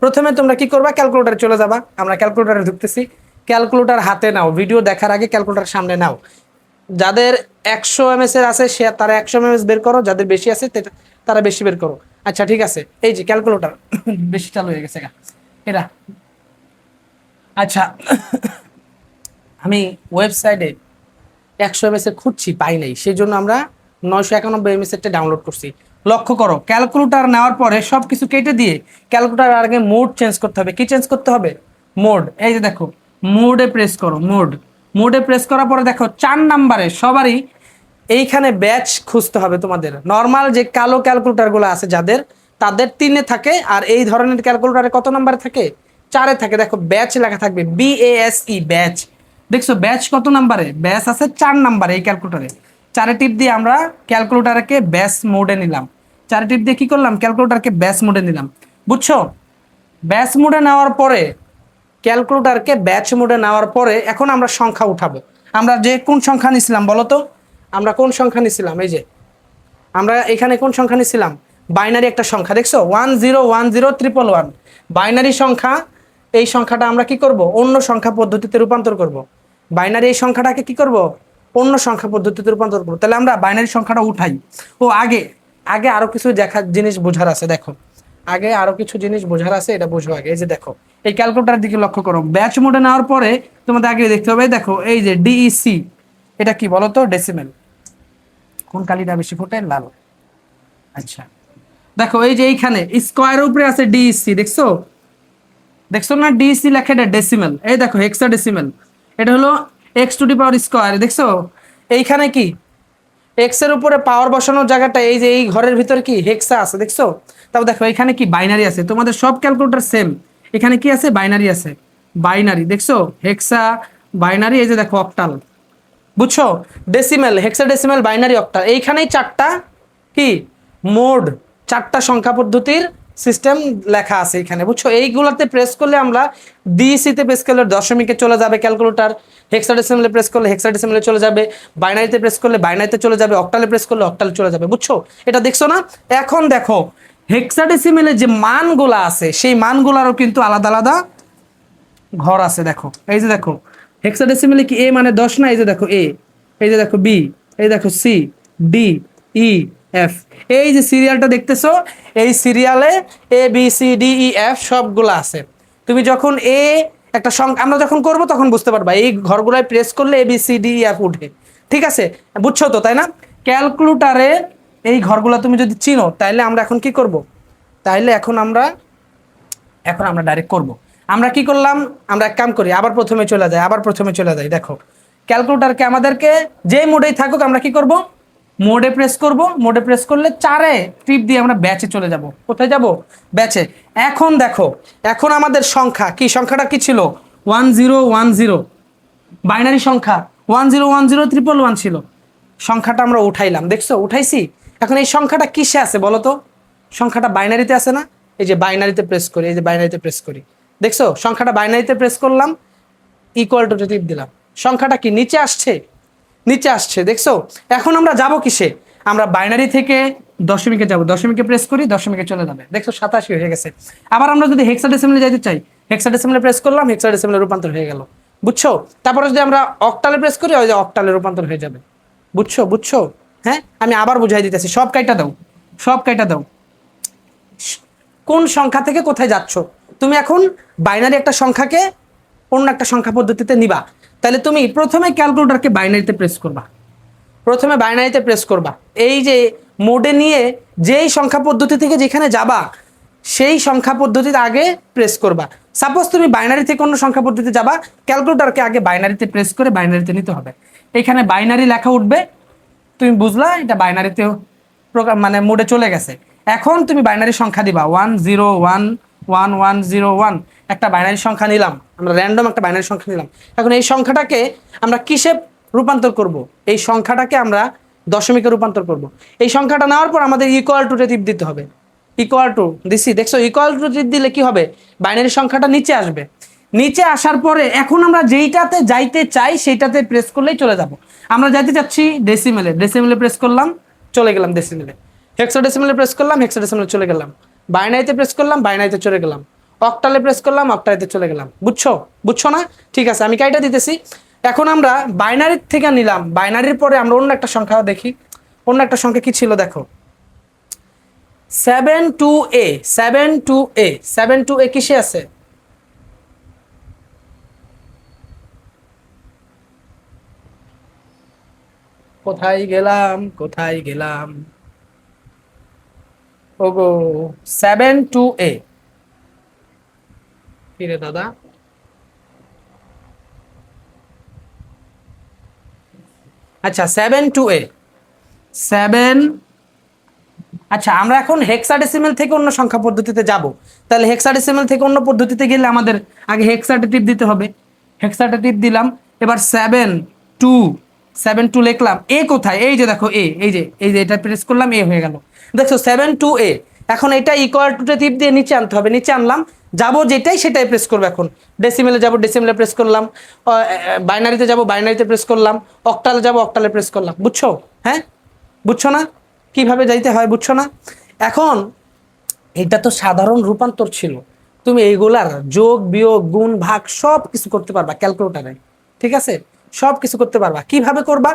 প্রথমে তোমরা কি করবা, ক্যালকুলেটরে চলে যাবা। আমরা ক্যালকুলেটরে ঢুকতেছি। ক্যালকুলেটর হাতে নাও, ভিডিও দেখার আগে ক্যালকুলেটর সামনে নাও। যাদের 100 ms এর আছে সে তারা 100 ms বের করো, যাদের বেশি আছে তারা বেশি বের করো। আচ্ছা ঠিক আছে, এই যে ক্যালকুলেটর বেশি চালু হয়ে গেছে এরা। আচ্ছা আমি ওয়েবসাইটে 100 ms এর খুঁজছি, পাই নাই, সেই জন্য আমরা 991 ms এরটা ডাউনলোড করছি। লক্ষ্য করো, ক্যালকুলেটর নেওয়ার পরে সব কিছু কেটে দিয়ে ক্যালকুলেটর আগে মোড চেঞ্জ করতে হবে। কি চেঞ্জ করতে হবে? মোড। এই যে দেখো, মোডে প্রেস করো, মোডে প্রেস করার পরে দেখো 4 নাম্বারে সবারই এইখানে ব্যাচ খুঁজতে হবে তোমাদের। নর্মাল যে কালো ক্যালকুলেটরগুলো আছে যাদের, তাদের 3-এ থাকে, আর এই ধরনের ক্যালকুলেটরে কত নাম্বারে থাকে? 4-এ থাকে। দেখো ব্যাচ লেখা থাকবে, BASE ব্যাচ। দেখছো ব্যাচ কত নাম্বারে? ব্যাচ আছে 4 নাম্বারে এই ক্যালকুলেটরে। 4-এ টিপ দিয়ে আমরা ক্যালকুলেটরকে ব্যাচ মোডে নিলাম। 4-এ টিপ দিয়ে কি করলাম? ক্যালকুলেটরকে ব্যাচ মোডে নিলাম। বুঝছো? ব্যাচ মোডে নেওয়ার পরে ক্যালকুলেটরকে ব্যাচ মোডে নেওয়ার পরে এখন আমরা সংখ্যা উঠাবো। আমরা যে কোন সংখ্যা নিছিলাম বলো তো? আমরা কোন সংখ্যা নিছিলাম? এই যে আমরা এখানে কোন সংখ্যা নিছিলাম? বাইনারি একটা সংখ্যা, দেখছো 10101111 বাইনারি সংখ্যা। এই সংখ্যাটা আমরা কি করব? অন্য সংখ্যা পদ্ধতিতে রূপান্তর করব। বাইনারি এই সংখ্যাটাকে কি করব? অন্য সংখ্যা পদ্ধতিতে রূপান্তর করব। তাহলে আমরা বাইনারি সংখ্যাটা উঠাই। ও আগে আগে আরো কিছু জিনিস বোঝার আছে। দেখো আগে আরো কিছু জিনিস বোঝার আছে, এটা বুঝো আগে। এই যে দেখো, এই ক্যালকুলেটরের দিকে লক্ষ্য করো। ব্যাচ মোডে নেওয়ার পরে তোমাদের আগে দেখতে হবে, দেখো এই যে ডিইসি, এটা কি বলো তো? ডেসিমেল। কোন কালিটা বেশি ফোটে? লাল। আচ্ছা দেখো, এই যে এইখানে স্কোয়ারের উপরে আছে ডিইসি, দেখছো? দেখছো না ডিইসি লেখা? এটা ডেসিমেল। এই দেখো হেক্সাডেসিমেল, এটা হলো x to the power square. দেখছো এইখানে কি এক্স এর উপরে পাওয়ার বসানোর জায়গাটা, এই যে এই ঘরের ভিতরে কি হেক্সা আছে, দেখছো? তারপর দেখো এখানে কি বাইনারি আছে। তোমাদের সব ক্যালকুলেটর সেম, এখানে কি আছে? বাইনারি আছে। বাইনারি দেখছো, হেক্সা, বাইনারি। এই যে দেখো অক্টাল, বুঝছো? Decimal, hexadecimal, binary, octal. এইখানেই 4টা কি মোড, 4টা সংখ্যা পদ্ধতির সিস্টেম লেখা আছে এখানে, বুঝছো? এইগুলাতে প্রেস করলে আমরা ডিসিতে প্রেস করলে দশমিকে চলে যাবে ক্যালকুলেটর, হেক্সাডেসিমেলে প্রেস করলে হেক্সাডেসিমেলে চলে যাবে, বাইনারিতে প্রেস করলে বাইনারিতে চলে যাবে, অক্টালে প্রেস করলে অক্টালে চলে যাবে, বুঝছো? এটা দেখছো না? এখন দেখো হেক্সাডেসিমেলে যে মানগুলা আছে সেই মানগুলারও কিন্তু আলাদা আলাদা ঘর আছে। দেখো এই যে দেখো হেক্সাডেসিমেলে কি এ মানে 10 না? এই যে দেখো এ, এই যে দেখো বি, এই দেখো সি, ডি, ই, এফ। এই যে সিরিয়ালটা দেখতেছো, এই সিরিয়ালে A B C D E F সবগুলো আছে। তুমি যখন একটা সংখ্যা আমরা যখন করব তখন বুঝতে পারবা, এই ঘরগুলোয় প্রেস করলে A B C D E F উঠে। ঠিক আছে, বুঝছো তো, তাই না? ক্যালকুলেটরে এই ঘরগুলো তুমি যদি চিনো তাইলে আমরা এখন কি করব? তাইলে এখন আমরা ডাইরেক্ট করব। আমরা কি করলাম? আমরা এক কাম করি, আবার প্রথমে চলে যাই। দেখো ক্যালকুলেটরকে আমাদেরকে যে মোডেই থাকুক আমরা কি করব? মোডে প্রেস করব। মোডে প্রেস করলে 4-এ টিপ দিয়ে আমরা ব্যাচে চলে যাব। কোথায় যাব? ব্যাচে। এখন দেখো, এখন আমাদের সংখ্যা কি, সংখ্যাটা কি ছিল? 1010 বাইনারি সংখ্যা 10101111 ছিল। সংখ্যাটা আমরা উঠাইলাম, দেখছো? উঠাইছি। এখন এই সংখ্যাটা কিসে আছে বলো তো? সংখ্যাটা বাইনারিতে আছে না? এই যে বাইনারিতে প্রেস করি, এই যে বাইনারিতে প্রেস করি, দেখছো? সংখ্যাটা বাইনারিতে প্রেস করলাম, ইকুয়াল টু টিপ দিলাম, সংখ্যাটা কি নিচে আসছে? নিচে আসছে, দেখছো? এখন আমরা যাব কিসে? আমরা বাইনারি থেকে দশমিকে যাব, দশমিকে প্রেস করি, দশমিকে চলে যাবে, দেখছো 87 হয়ে গেছে। আবার আমরা যদি হেক্সাডেসিমেলে যেতে চাই, হেক্সাডেসিমেলে প্রেস করলাম, হেক্সাডেসিমেলে রূপান্তর হয়ে গেল, বুঝছো? তারপরে যদি আমরা অক্টালে প্রেস করি, ওই যে অক্টালে রূপান্তর হয়ে যাবে, বুঝছো? হ্যাঁ, আমি আবার বুঝাই দিতেছি, সব কাইটা দাও। কোন সংখ্যা থেকে কোথায় যাচ্ছ? তুমি এখন বাইনারি একটা সংখ্যাকে অন্য একটা সংখ্যা পদ্ধতিতে নিবা, তাহলে তুমি প্রথমে ক্যালকুলেটরকে বাইনারিতে প্রেস করবা। এই যে মোডে নিয়ে যেই সংখ্যা পদ্ধতি থেকে যেখানে যাবা সেই সংখ্যা পদ্ধতিতে আগে প্রেস করবা। সাপোজ তুমি বাইনারি থেকে অন্য সংখ্যা পদ্ধতিতে যাবা, ক্যালকুলেটরকে আগে বাইনারিতে প্রেস করে বাইনারিতে নিতে হবে। এখানে বাইনারি লেখা উঠবে, তুমি বুঝলা এটা বাইনারিতে প্রোগ্রাম মানে মোডে চলে গেছে। এখন তুমি বাইনারি সংখ্যা দিবা 10111101, একটা বাইনারি সংখ্যা নিলাম আমরা, র্যান্ডম একটা বাইনারি সংখ্যা নিলাম। এখন এই সংখ্যাটাকে আমরা কিসে রূপান্তর করব? এই সংখ্যাটাকে আমরা দশমিকে রূপান্তর করব। এই সংখ্যাটা নেওয়ার পর আমাদের ইকুয়াল টু টিপ দিতে হবে। ইকুয়াল টু দিছি, দেখছো? ইকুয়াল টু টিপ দিলে কি হবে? বাইনারি সংখ্যাটা নিচে আসবে। নিচে আসার পরে এখন আমরা যেইটাতে যাইতে চাই সেইটাতে প্রেস করলেই চলে যাব। আমরা যাইতে চাচ্ছি ডেসিমেলে প্রেস করলাম, চলে গেলাম ডেসিমেলে। হেক্সাডেসিমেলে প্রেস করলাম, হেক্সাডেসিমেলে চলে গেলাম। বাইনারিতে প্রেস করলাম, বাইনারিতে চলে গেলাম। অক্টালে প্রেস করলাম, অক্টালেতে চলে গেলাম। বুঝছো? বুঝছো না? ঠিক আছে, আমি কাইটা দিতেছি। এখন আমরা বাইনারির থেকে নিলাম, বাইনারির পরে আমরা অন্য একটা সংখ্যা দেখি। অন্য একটা সংখ্যা কি ছিল দেখো, 7 2a। 7 2a, 7 2a কিসে আছে? কোথায় গেলাম, কোথায় গেলাম? ওগো, 7 2a। কি রে দাদা? আচ্ছা, 7 2a, 7। আচ্ছা, আমরা এখন হেক্সাডেসিমেল থেকে অন্য সংখ্যা পদ্ধতিতে যাব। তাহলে হেক্সাডেসিমেল থেকে অন্য পদ্ধতিতে গেলে আমাদের আগে হেক্সাটে টিপ দিতে হবে। হেক্সাটে টিপ দিলাম। এবার 7 2, 7 2 লিখলাম। এ কোথায়? এই যে দেখো এ, এই যে এটা প্রেস করলাম, এ হয়ে গেল। দেখছো 7 2a। এখন এটা ইকুয়াল টু টিপ দিয়ে নিচে আনতে হবে। নিচে আনলাম, যাবো যেটাই সেটাই প্রেস করবো। এখন ডেসিমেলে যাব, ডেসিমেলে প্রেস করলাম। বাইনারিতে যাব, বাইনারিতে প্রেস করলাম। অক্টালে যাব, অক্টালে প্রেস করলাম। বুঝছো? হ্যাঁ, বুঝছো না কিভাবে যাইতে হয়? বুঝছো না? এখন এটা তো সাধারণ রূপান্তর ছিল। তুমি এইগুলার যোগ বিয়োগ গুণ ভাগ সব কিছু করতে পারবা ক্যালকুলেটরে। ঠিক আছে, সব কিছু করতে পারবা। কিভাবে করবা?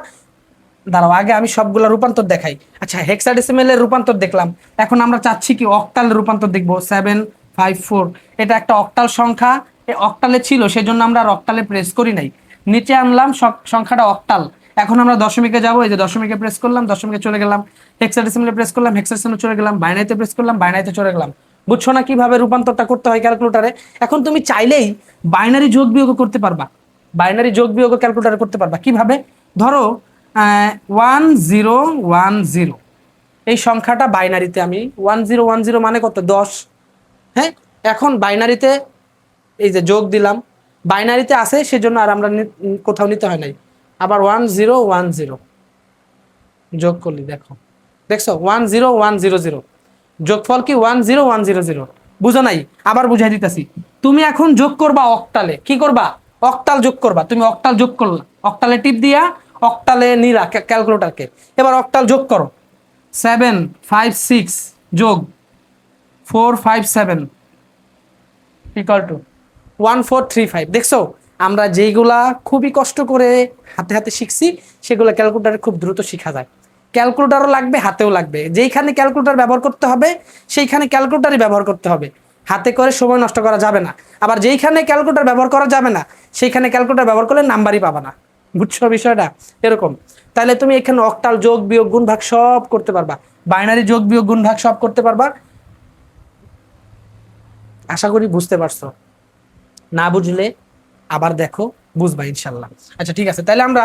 দাঁড়াও, আগে আমি সবগুলা রূপান্তর দেখাই। আচ্ছা, হেক্সাডেসিমেলের রূপান্তর দেখলাম। এখন আমরা চাচ্ছি কি অক্টালের রূপান্তর দেখবো। 7 5 4, এটা একটা অক্টাল সংখ্যা। এই অক্টালে ছিল, সেজন্য আমরা আর অক্টালে প্রেস করি নাই। নিচে আনলাম, সংখ্যাটা অক্টাল। এখন আমরা দশমিকে যাব, এই যে দশমিকে প্রেস করলাম, দশমিকে চলে গেলাম। হেক্সাডেসিমেলে প্রেস করলাম, হেক্সাডেসিমেলে চলে গেলাম। বাইনারিতে প্রেস করলাম, বাইনারিতে চলে গেলাম। বুঝছো না কিভাবে রূপান্তরটা করতে হয় ক্যালকুলেটরে? এখন তুমি চাইলেই বাইনারি যোগ বিয়োগ করতে পারবা। বাইনারি যোগ বিয়োগ ক্যালকুলেটরে করতে পারবা। কিভাবে? ধরো 1010, এই সংখ্যাটা বাইনারিতে আমি 1010 মানে কত? 10। হ্যাঁ, এখন বাইনারিতে এই যে যোগ দিলাম, বাইনারিতে আছে সেজন্য আর আমরা কোথাও নিতে হয় নাই। আবার 1010 যোগ করলি, দেখো, দেখছো 10100, যোগফল কি 10100। বুঝো নাই? আবার বুঝাই দিতেছি। তুমি এখন যোগ করবা অক্টালে। কি করবা? অক্টাল যোগ করবা। তুমি অক্টাল যোগ করলা, অক্টালে টিপ দিয়া অক্টালে নিলা ক্যালকুলেটরকে। এবার অক্টাল যোগ করো। 7 5 6 যোগ 4 5 7 ইকুয়াল টু 1435। দেখছো, আমরা যেইগুলা খুবই কষ্ট করে হাতে হাতে শিখছি, সেগুলো ক্যালকুলেটারে খুব দ্রুত শেখা যায়। ক্যালকুলেটারও লাগবে, হাতেও লাগবে। যেইখানে ক্যালকুলেটার ব্যবহার করতে হবে সেইখানে ক্যালকুলেটারই ব্যবহার করতে হবে। হাতে করে সময় নষ্ট করা যাবে না। আবার যেইখানে ক্যালকুলেটার ব্যবহার করা যাবে না সেইখানে ক্যালকুলেটার ব্যবহার করলে নাম্বারই পাবা না। বুঝছো বিষয়টা? এরকম। তাহলে তুমি এখানে অক্টাল যোগ বিয়োগ গুণ ভাগ সব করতে পারবা। বাইনারি যোগ বিয়োগ গুণ ভাগ সব করতে পারবা। আশা করি বুঝতে পারছো। না বুঝলে আবার দেখো, বুঝবা ইনশাল্লাহ। আচ্ছা, ঠিক আছে, তাহলে আমরা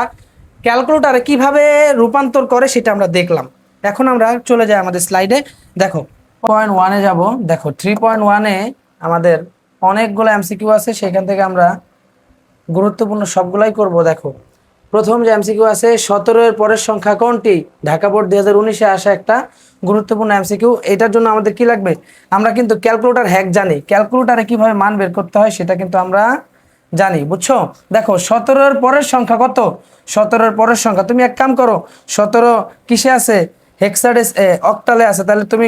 ক্যালকুলেটরে কিভাবে রূপান্তর করে সেটা আমরা দেখলাম। এখন আমরা চলে যাই আমাদের স্লাইডে। দেখো 3.1-এ যাব। দেখো 3.1-এ আমাদের অনেকগুলো এমসিকিউ আছে, সেখান থেকে আমরা গুরুত্বপূর্ণ সবগুলাই করব। দেখো, প্রথম যে এমসিকিউ আছে, 17-এর পরের সংখ্যা কোনটি? ঢাকা বোর্ড 2019-এ আসা একটা গুরুত্বপূর্ণ এমসিকিউ। এটার জন্য আমাদের কি লাগবে? আমরা কিন্তু ক্যালকুলেটর হ্যাক জানি, ক্যালকুলেটরে কিভাবে মান বের করতে হয় সেটা কিন্তু আমরা জানি। বুঝছো? দেখো 17-এর পরের সংখ্যা কত? 17-এর পরের সংখ্যা, তুমি এক কাম করো, 17 কিসে আছে? হেক্সাডেস অক্টালে আছে। তাহলে তুমি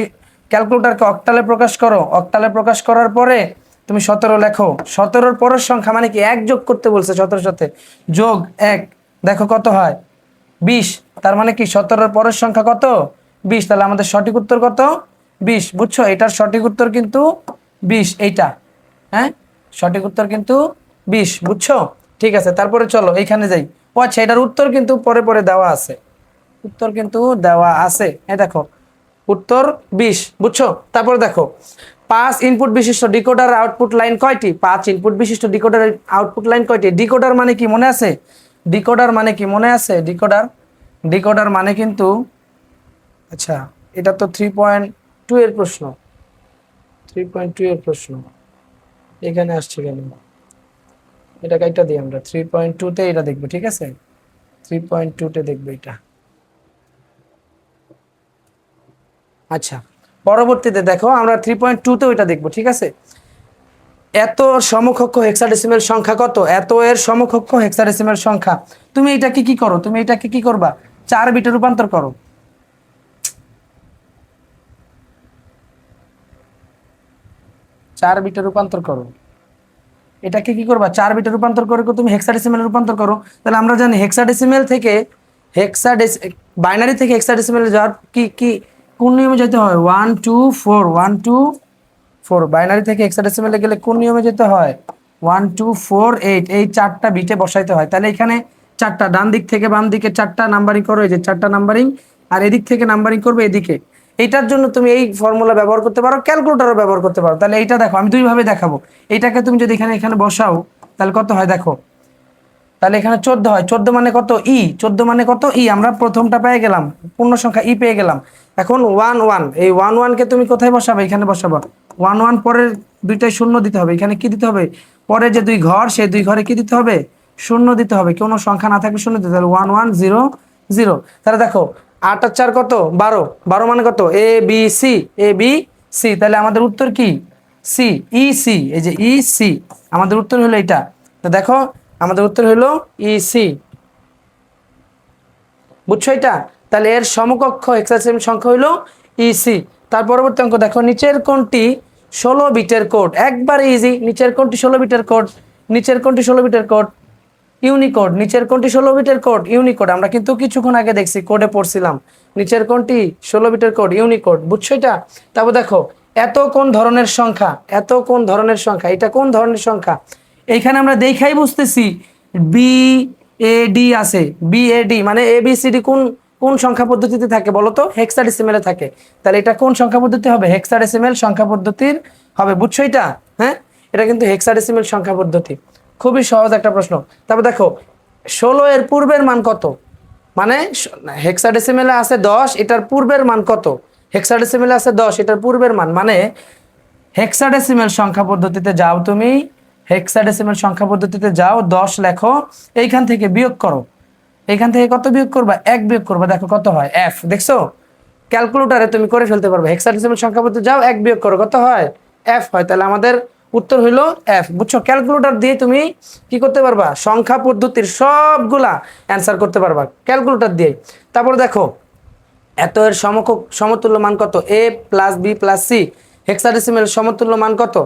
ক্যালকুলেটরকে অক্টালে প্রকাশ করো। অক্টালে প্রকাশ করার পরে তুমি 17 লেখো। 17-এর পরের সংখ্যা মানে কি? এক যোগ করতে বলছে 17-এর সাথে, যোগ 1, দেখো কত হয়? 20। তার মানে কি 17-এর পরের সংখ্যা কত? 20। তাহলে আমাদের সঠিক উত্তর কত? 20। বুঝছো? এটার সঠিক উত্তর কিন্তু 20। এইটা, হ্যাঁ, সঠিক উত্তর কিন্তু 20। বুঝছো? ঠিক আছে, তারপরে চলো এইখানে যাই। ও আচ্ছা, এটার উত্তর কিন্তু পরে পরে দেওয়া আছে। উত্তর কিন্তু দেওয়া আছে, এই দেখো উত্তর 20। বুঝছো? তারপর দেখো 5 ইনপুট বিশিষ্ট ডিকোডার আউটপুট লাইন কয়টি? 5 ইনপুট বিশিষ্ট ডিকোডার আউটপুট লাইন কয়টি? ডিকোডার মানে কি মনে আছে? ডিকোডার মানে কি মনে আছে? ডিকোডার, ডিকোডার মানে কিন্তু, আচ্ছা, এটা তো 3.2 এর প্রশ্ন। 3.2 এর প্রশ্ন এখানে আসছে কেন? এটা কাইটা দিই আমরা 3.2-তে এটা দেখবো। ঠিক আছে, 3.2-তে দেখবো এটা। আচ্ছা, পরবর্তীতে দেখো আমরা 3.2-তে ওইটা দেখবো। ঠিক আছে, এত সমকক্ষ হেক্সাডেসিমেল সংখ্যা কত? এত এর সমকক্ষ হেক্সাডেসিমেল সংখ্যা। তুমি এটাকে কি করো? তুমি এটাকে কি করবা? 4 বিটে রূপান্তর করো। 4 বিটে রূপান্তর করো। এটাকে কি করবা 4 বিটে রূপান্তর করে তুমি হেক্সাডেসিমেলে রূপান্তর করো। তাহলে আমরা জানি হেক্সাডেসিমেল থেকে বাইনারি থেকে হেক্সাডেসিমেলে যাওয়ার কি কি কোন নিয়মে যেতে হয়? 1 2 4 1 2 4। বাইনারি থেকে হেক্সাডেসিমেলে গেলে কোন নিয়মে যেতে হয়? 1 2 4 8। এই 4টা বিটে বসাইতে হয়। তাহলে এখানে 4টা, ডান দিক থেকে বাম দিকে 4টা নাম্বারিং করো, এই যে 4টা নাম্বারিং, আর এদিক থেকে নাম্বারিং করবে এদিকে। এইটার জন্য তুমি এই ফর্মুলা ব্যবহার করতে পারো, ক্যালকুলেটরও ব্যবহার করতে পারো। তাহলে এইটা দেখো, আমি দুইভাবে দেখাবো। এইটাকে তুমি যদি এখানে বসাও তাহলে কত হয় দেখো। তাহলে এখানে 14 হয়। 14 মানে কত? ই। 14 মানে কত? ই। আমরা প্রথমটা পেয়ে গেলাম, পূর্ণ সংখ্যা ই পেয়ে গেলাম। এখন 1 1, এই 1 1 কে তুমি কোথায় বসাবে? এখানে বসাবো। 1 1 পরের দুইটাই শূন্য দিতে হবে। এখানে কি দিতে হবে? পরে যে দুই ঘর, সেই দুই ঘরে কি দিতে হবে? শূন্য দিতে হবে। কোনো সংখ্যা না থাকলে শূন্য দিতে হবে। 1 1 0 0। তাহলে দেখো 8 আর 4 কত? 12। 12 মানে কত? A B C, A B C. তাহলে আমাদের উত্তর কি? C, E C. এই যে ই সি, আমাদের উত্তর হলো এটা। তো দেখো আমাদের উত্তর হলো ই সি। বুঝছো এটা? তাহলে এর সমকক্ষ হেক্সাডেসিমেল সংখ্যা হলো ইসি। তার পরবর্তী অঙ্ক দেখো, নিচের কোনটি 16 বিটের কোড? একবারে ইজি। নিচের কোনটি 16 বিটের কোড? নিচের কোনটি 16 বিটের কোড? ইউনিকোড। নিচের কোনটি 16 বিটের কোড? ইউনিকোড। আমরা কিন্তু কিছুক্ষণ আগে দেখছি, কোডে পড়ছিলাম। নিচের কোনটি 16 বিটের কোড? ইউনিকোড। বুঝছো এটা? তারপর দেখো, এত কোন ধরনের সংখ্যা? এত কোন ধরনের সংখ্যা? এটা কোন ধরনের সংখ্যা? এইখানে আমরা দেখাই বুঝতেছি বি এ ডি আছে। বি এ ডি মানে এ বি সি ডি কোন কোন সংখ্যা পদ্ধতিতে থাকে বলো তো? হেক্সাডেসিমেলে থাকে। তাহলে এটা কোন সংখ্যা পদ্ধতি হবে? হেক্সাডেসিমেল সংখ্যা পদ্ধতির হবে। বুঝছো এটা? হ্যাঁ, এটা কিন্তু হেক্সাডেসিমেল সংখ্যা পদ্ধতি। খুবই সহজ একটা প্রশ্ন। তারপর দেখো, 16 এর পূর্বের মান কত? মানে হেক্সাডেসিমেলে আছে 10, এটার পূর্বের মান কত? হেক্সাডেসিমেলে আছে 10, এটার পূর্বের মান মানে হেক্সাডেসিমেল সংখ্যা পদ্ধতিতে যাও তুমি। হেক্সাডেসিমেল সংখ্যা পদ্ধতিতে যাও, 10 লেখো, এইখান থেকে বিয়োগ করো। এইখান থেকে কত বিয়োগ করবা? 1 বিয়োগ করবা। দেখো কত হয়? এফ। দেখছো? ক্যালকুলেটরে তুমি করে ফেলতে পারবে। হেক্সাডেসিমেল সংখ্যা পদ্ধতি যাও, 1 বিয়োগ করো, কত হয়? এফ হয়। তাহলে আমাদের উত্তর হইলো এফ। বুঝছো? ক্যালকুলেটর দিয়ে তুমি কি করতে পারবা? সংখ্যা পদ্ধতির সবগুলা অ্যান্সার করতে পারবা ক্যালকুলেটর দিয়ে। তারপর দেখো, এত এর সমতুল্য মান কত? A plus B plus C. Hexadecimal সমতুল্য মান কত?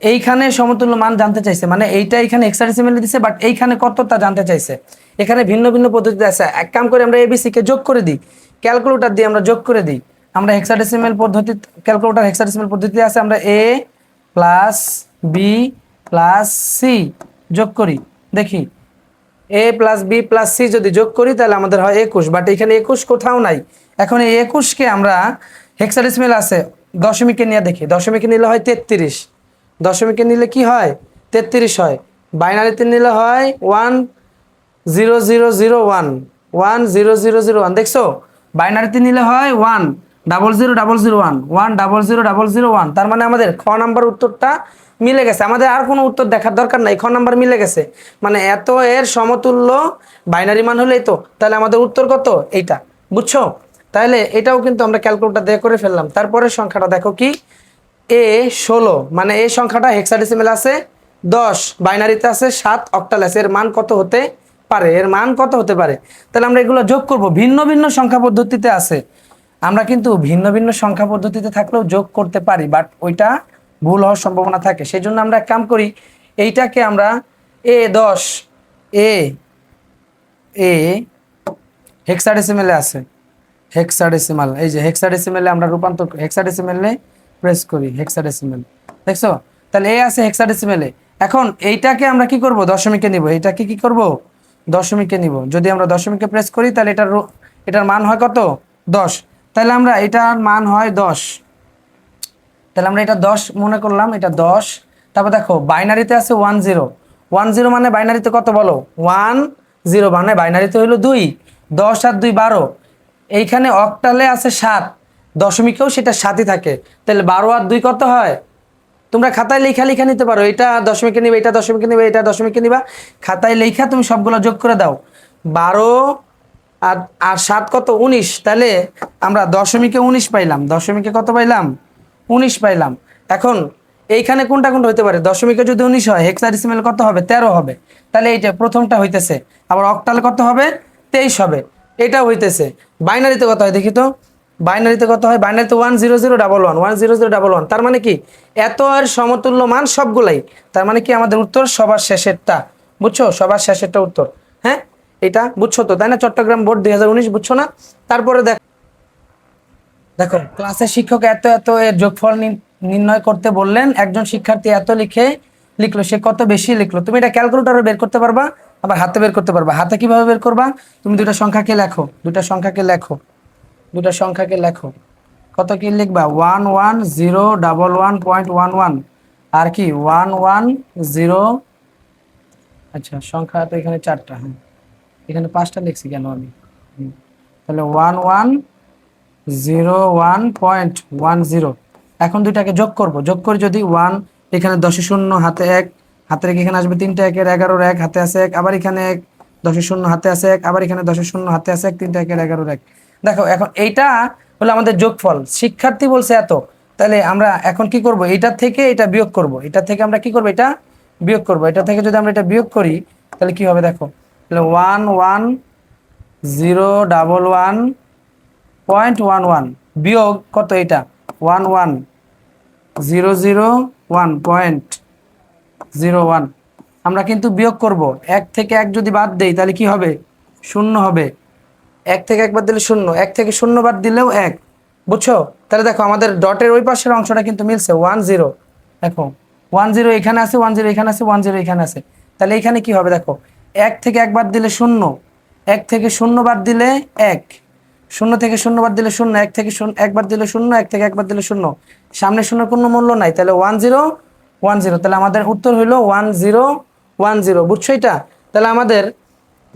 এইখানে সমতুল্য মান জানতে চাইছে, মানে এইটা এখানে হেক্সাডেসিমেলে দিছে, বাট এইখানে কত তা জানতে চাইছে। এখানে ভিন্ন ভিন্ন পদ্ধতিতে আছে। এক কাম করে আমরা এবিসি কে যোগ করে দিই, ক্যালকুলেটর দিয়ে আমরা যোগ করে দিই। আমরা হেক্সাডেসিমেল পদ্ধতি, ক্যালকুলেটর হেক্সাডেসিমেল পদ্ধতিতে আছে, আমরা এ প্লাস বি প্লাস সি যোগ করি। দেখি এ প্লাস বি প্লাস সি যদি যোগ করি তাহলে আমাদের হয় 21, বাট এখানে 21 কোথাও নাই। এখন এই 21কে আমরা হেক্সাডেসিমেল আছে দশমিকে নিয়ে দেখি। দশমিকে নিলে হয় 33। দশমিকে নিলে কি হয়? 33 হয়। বাইনারিতে নিলে হয় 1 0 0 0 1 1 0 0 0 1। দেখছো? বাইনারিতে নিলে হয় 1 0 0 0 0 1 1 0 0 0 0 1। তার মানে আমাদের খ নাম্বার উত্তরটা মিলে গেছে। আমাদের আর কোনো উত্তর দেখার দরকার নাই, খ নাম্বার মিলে গেছে। মানে এত এর সমতুল্য বাইনারি মান হলেই তো, তাহলে আমাদের উত্তর কত? এইটা। বুঝছো? তাহলে এটাও কিন্তু আমরা ক্যালকুলেটর দিয়ে করে ফেললাম। তারপরে সংখ্যাটা দেখো কি? এ 16 মানে এই সংখ্যাটা হেক্সাডেসিমেল আছে 10, বাইনারিতে আছে 7, অক্টাল আছে। এর মান কত হতে পারে? এর মান কত হতে পারে? তাহলে আমরা এগুলো যোগ করব। ভিন্ন ভিন্ন সংখ্যা পদ্ধতিতে আছে, আমরা কিন্তু ভিন্ন ভিন্ন সংখ্যা পদ্ধতিতে থাকলেও যোগ করতে পারি, বাট ওইটা ভুল হওয়ার সম্ভাবনা থাকে। সেই জন্য আমরা এক কাম করি, এইটাকে আমরা এ 10 এ এ হেক্সাডেসিমেলে আছে। হেক্সাডেসিমাল, এই যে হেক্সাডেসিমেলে আমরা রূপান্তর, হেক্সাডেসিমেলে প্রেস করি, হেক্সাডেসিমেল। দেখছো? তাহলে এ আছে হেক্সাডেসিমেলে। এখন এইটাকে আমরা কি করব? দশমিকে নিব। এইটাকে কি করব? দশমিকে নিব। যদি আমরা দশমিকে প্রেস করি তাহলে এটার মান হয় কত? 10। তাহলে আমরা এটার মান হয় 10। তাহলে আমরা এটা 10 মনে করলাম, এটা 10। তারপর দেখো বাইনারিতে আছে 1 0। 1 0 মানে বাইনারিতে কত বলো? 1 0 মানে বাইনারিতে হলো 2। 10 আর 2 12। এইখানে অক্টালে আছে 7, দশমিকেও সেটা 7ই থাকে। তাহলে 12 আর 2 কত হয়? তোমরা খাতায় লেখা নিতে পারো। এটা দশমিকে নিবে, এটা দশমিকে নিবে, এটা দশমিকে নিবা। খাতায় লেখা তুমি সবগুলো যোগ করে দাও। 12 আর আর 7 কত? 19। তাহলে আমরা দশমিকে 19 পাইলাম। দশমিকে কত পাইলাম? 19 পাইলাম। এখন এইখানে কোনটা কোনটা হতে পারে? দশমিকে যদি 19 হয়, হেক্সাডেসিমেল কত হবে? 13 হবে। তাহলে এইটা প্রথমটা হইতেছে। আবার অক্টালে কত হবে? 23 হবে। এটাও হইতেছে। বাইনারিতে কত হয় দেখি তো? বাইনারিতে কত হয়? বাইনারিতে 10011 তার মানে কি এত এর সমতুল্য মান সবগুলাই, তার মানে কি আমাদের উত্তর সবার শেষেরটা, বুঝছো? সবার শেষেরটা উত্তর। হ্যাঁ, এটা বুঝছো তো, তাই না? চট্টগ্রাম বোর্ড 2019, বুঝছো না? তারপরে দেখো, দেখো ক্লাসে শিক্ষক এত এত এর যোগফল নির্ণয় করতে বললেন, একজন শিক্ষার্থী এত লিখলো, সে কত বেশি লিখলো। তুমি এটা ক্যালকুলেটরে বের করতে পারবা, আবার হাতে বের করতে পারবা। হাতে কিভাবে বের করবা? তুমি দুটা সংখ্যাকে লেখো, দুটা সংখ্যাকে লেখো। কত কি লিখবা? 11011.11 আর কি 110। আচ্ছা, সংখ্যা তো এখানে 4টা, হ্যাঁ এখানে 5টা লিখছি কেন আমি? তাহলে 1101.10। এখন দুইটাকে যোগ করব, যোগ করে যদি 1, এখানে 10 শূন্য, হাতে 1, হাতে রেখে এখানে আসবে 3টা একের 11-এর 1, হাতে আছে 1, আবার এখানে 1, 10 শূন্য, হাতে আছে 1, আবার এখানে 10 শূন্য, হাতে আছে 1, 3টা একের 11-এর 1। দেখো এখন এইটা হলো আমাদের যোগফল, শিক্ষার্থী বলছে এত, তাহলে আমরা এখন কি করব? এটা থেকে এটা বিয়োগ করব, এটা থেকে আমরা কি করব? এটা বিয়োগ করব। এটা থেকে যদি আমরা এটা বিয়োগ করি তাহলে কি হবে? দেখো, তাহলে 11011.11 বিয়োগ কত? এটা 11001.01। আমরা কিন্তু বিয়োগ করব, 1 থেকে 1 যদি বাদ দেই তাহলে কি হবে? শূন্য হবে। 1 থেকে 1 বাদ দিলে শূন্য, 1 থেকে শূন্য বাদ দিলেও 1, বুঝছো? তাহলে দেখো আমাদের ডটের ওই পাশের অংশটা কিন্তু মিলছে, 10। দেখো 10 এখানে আছে, 10 এখানে আছে, 10 এখানে আছে, তাহলে এখানে কি হবে? দেখো 1 থেকে 1 বাদ দিলে শূন্য, 1 থেকে শূন্য বাদ দিলে 1, শূন্য থেকে শূন্য বাদ দিলে শূন্য, 1 থেকে 1 বাদ দিলে শূন্য, 1 থেকে 1 বাদ দিলে শূন্য, সামনে শূন্যের কোনো মূল্য নাই, তাহলে 1010। তাহলে আমাদের উত্তর হইলো 1010, বুঝছো এটা? তাহলে আমাদের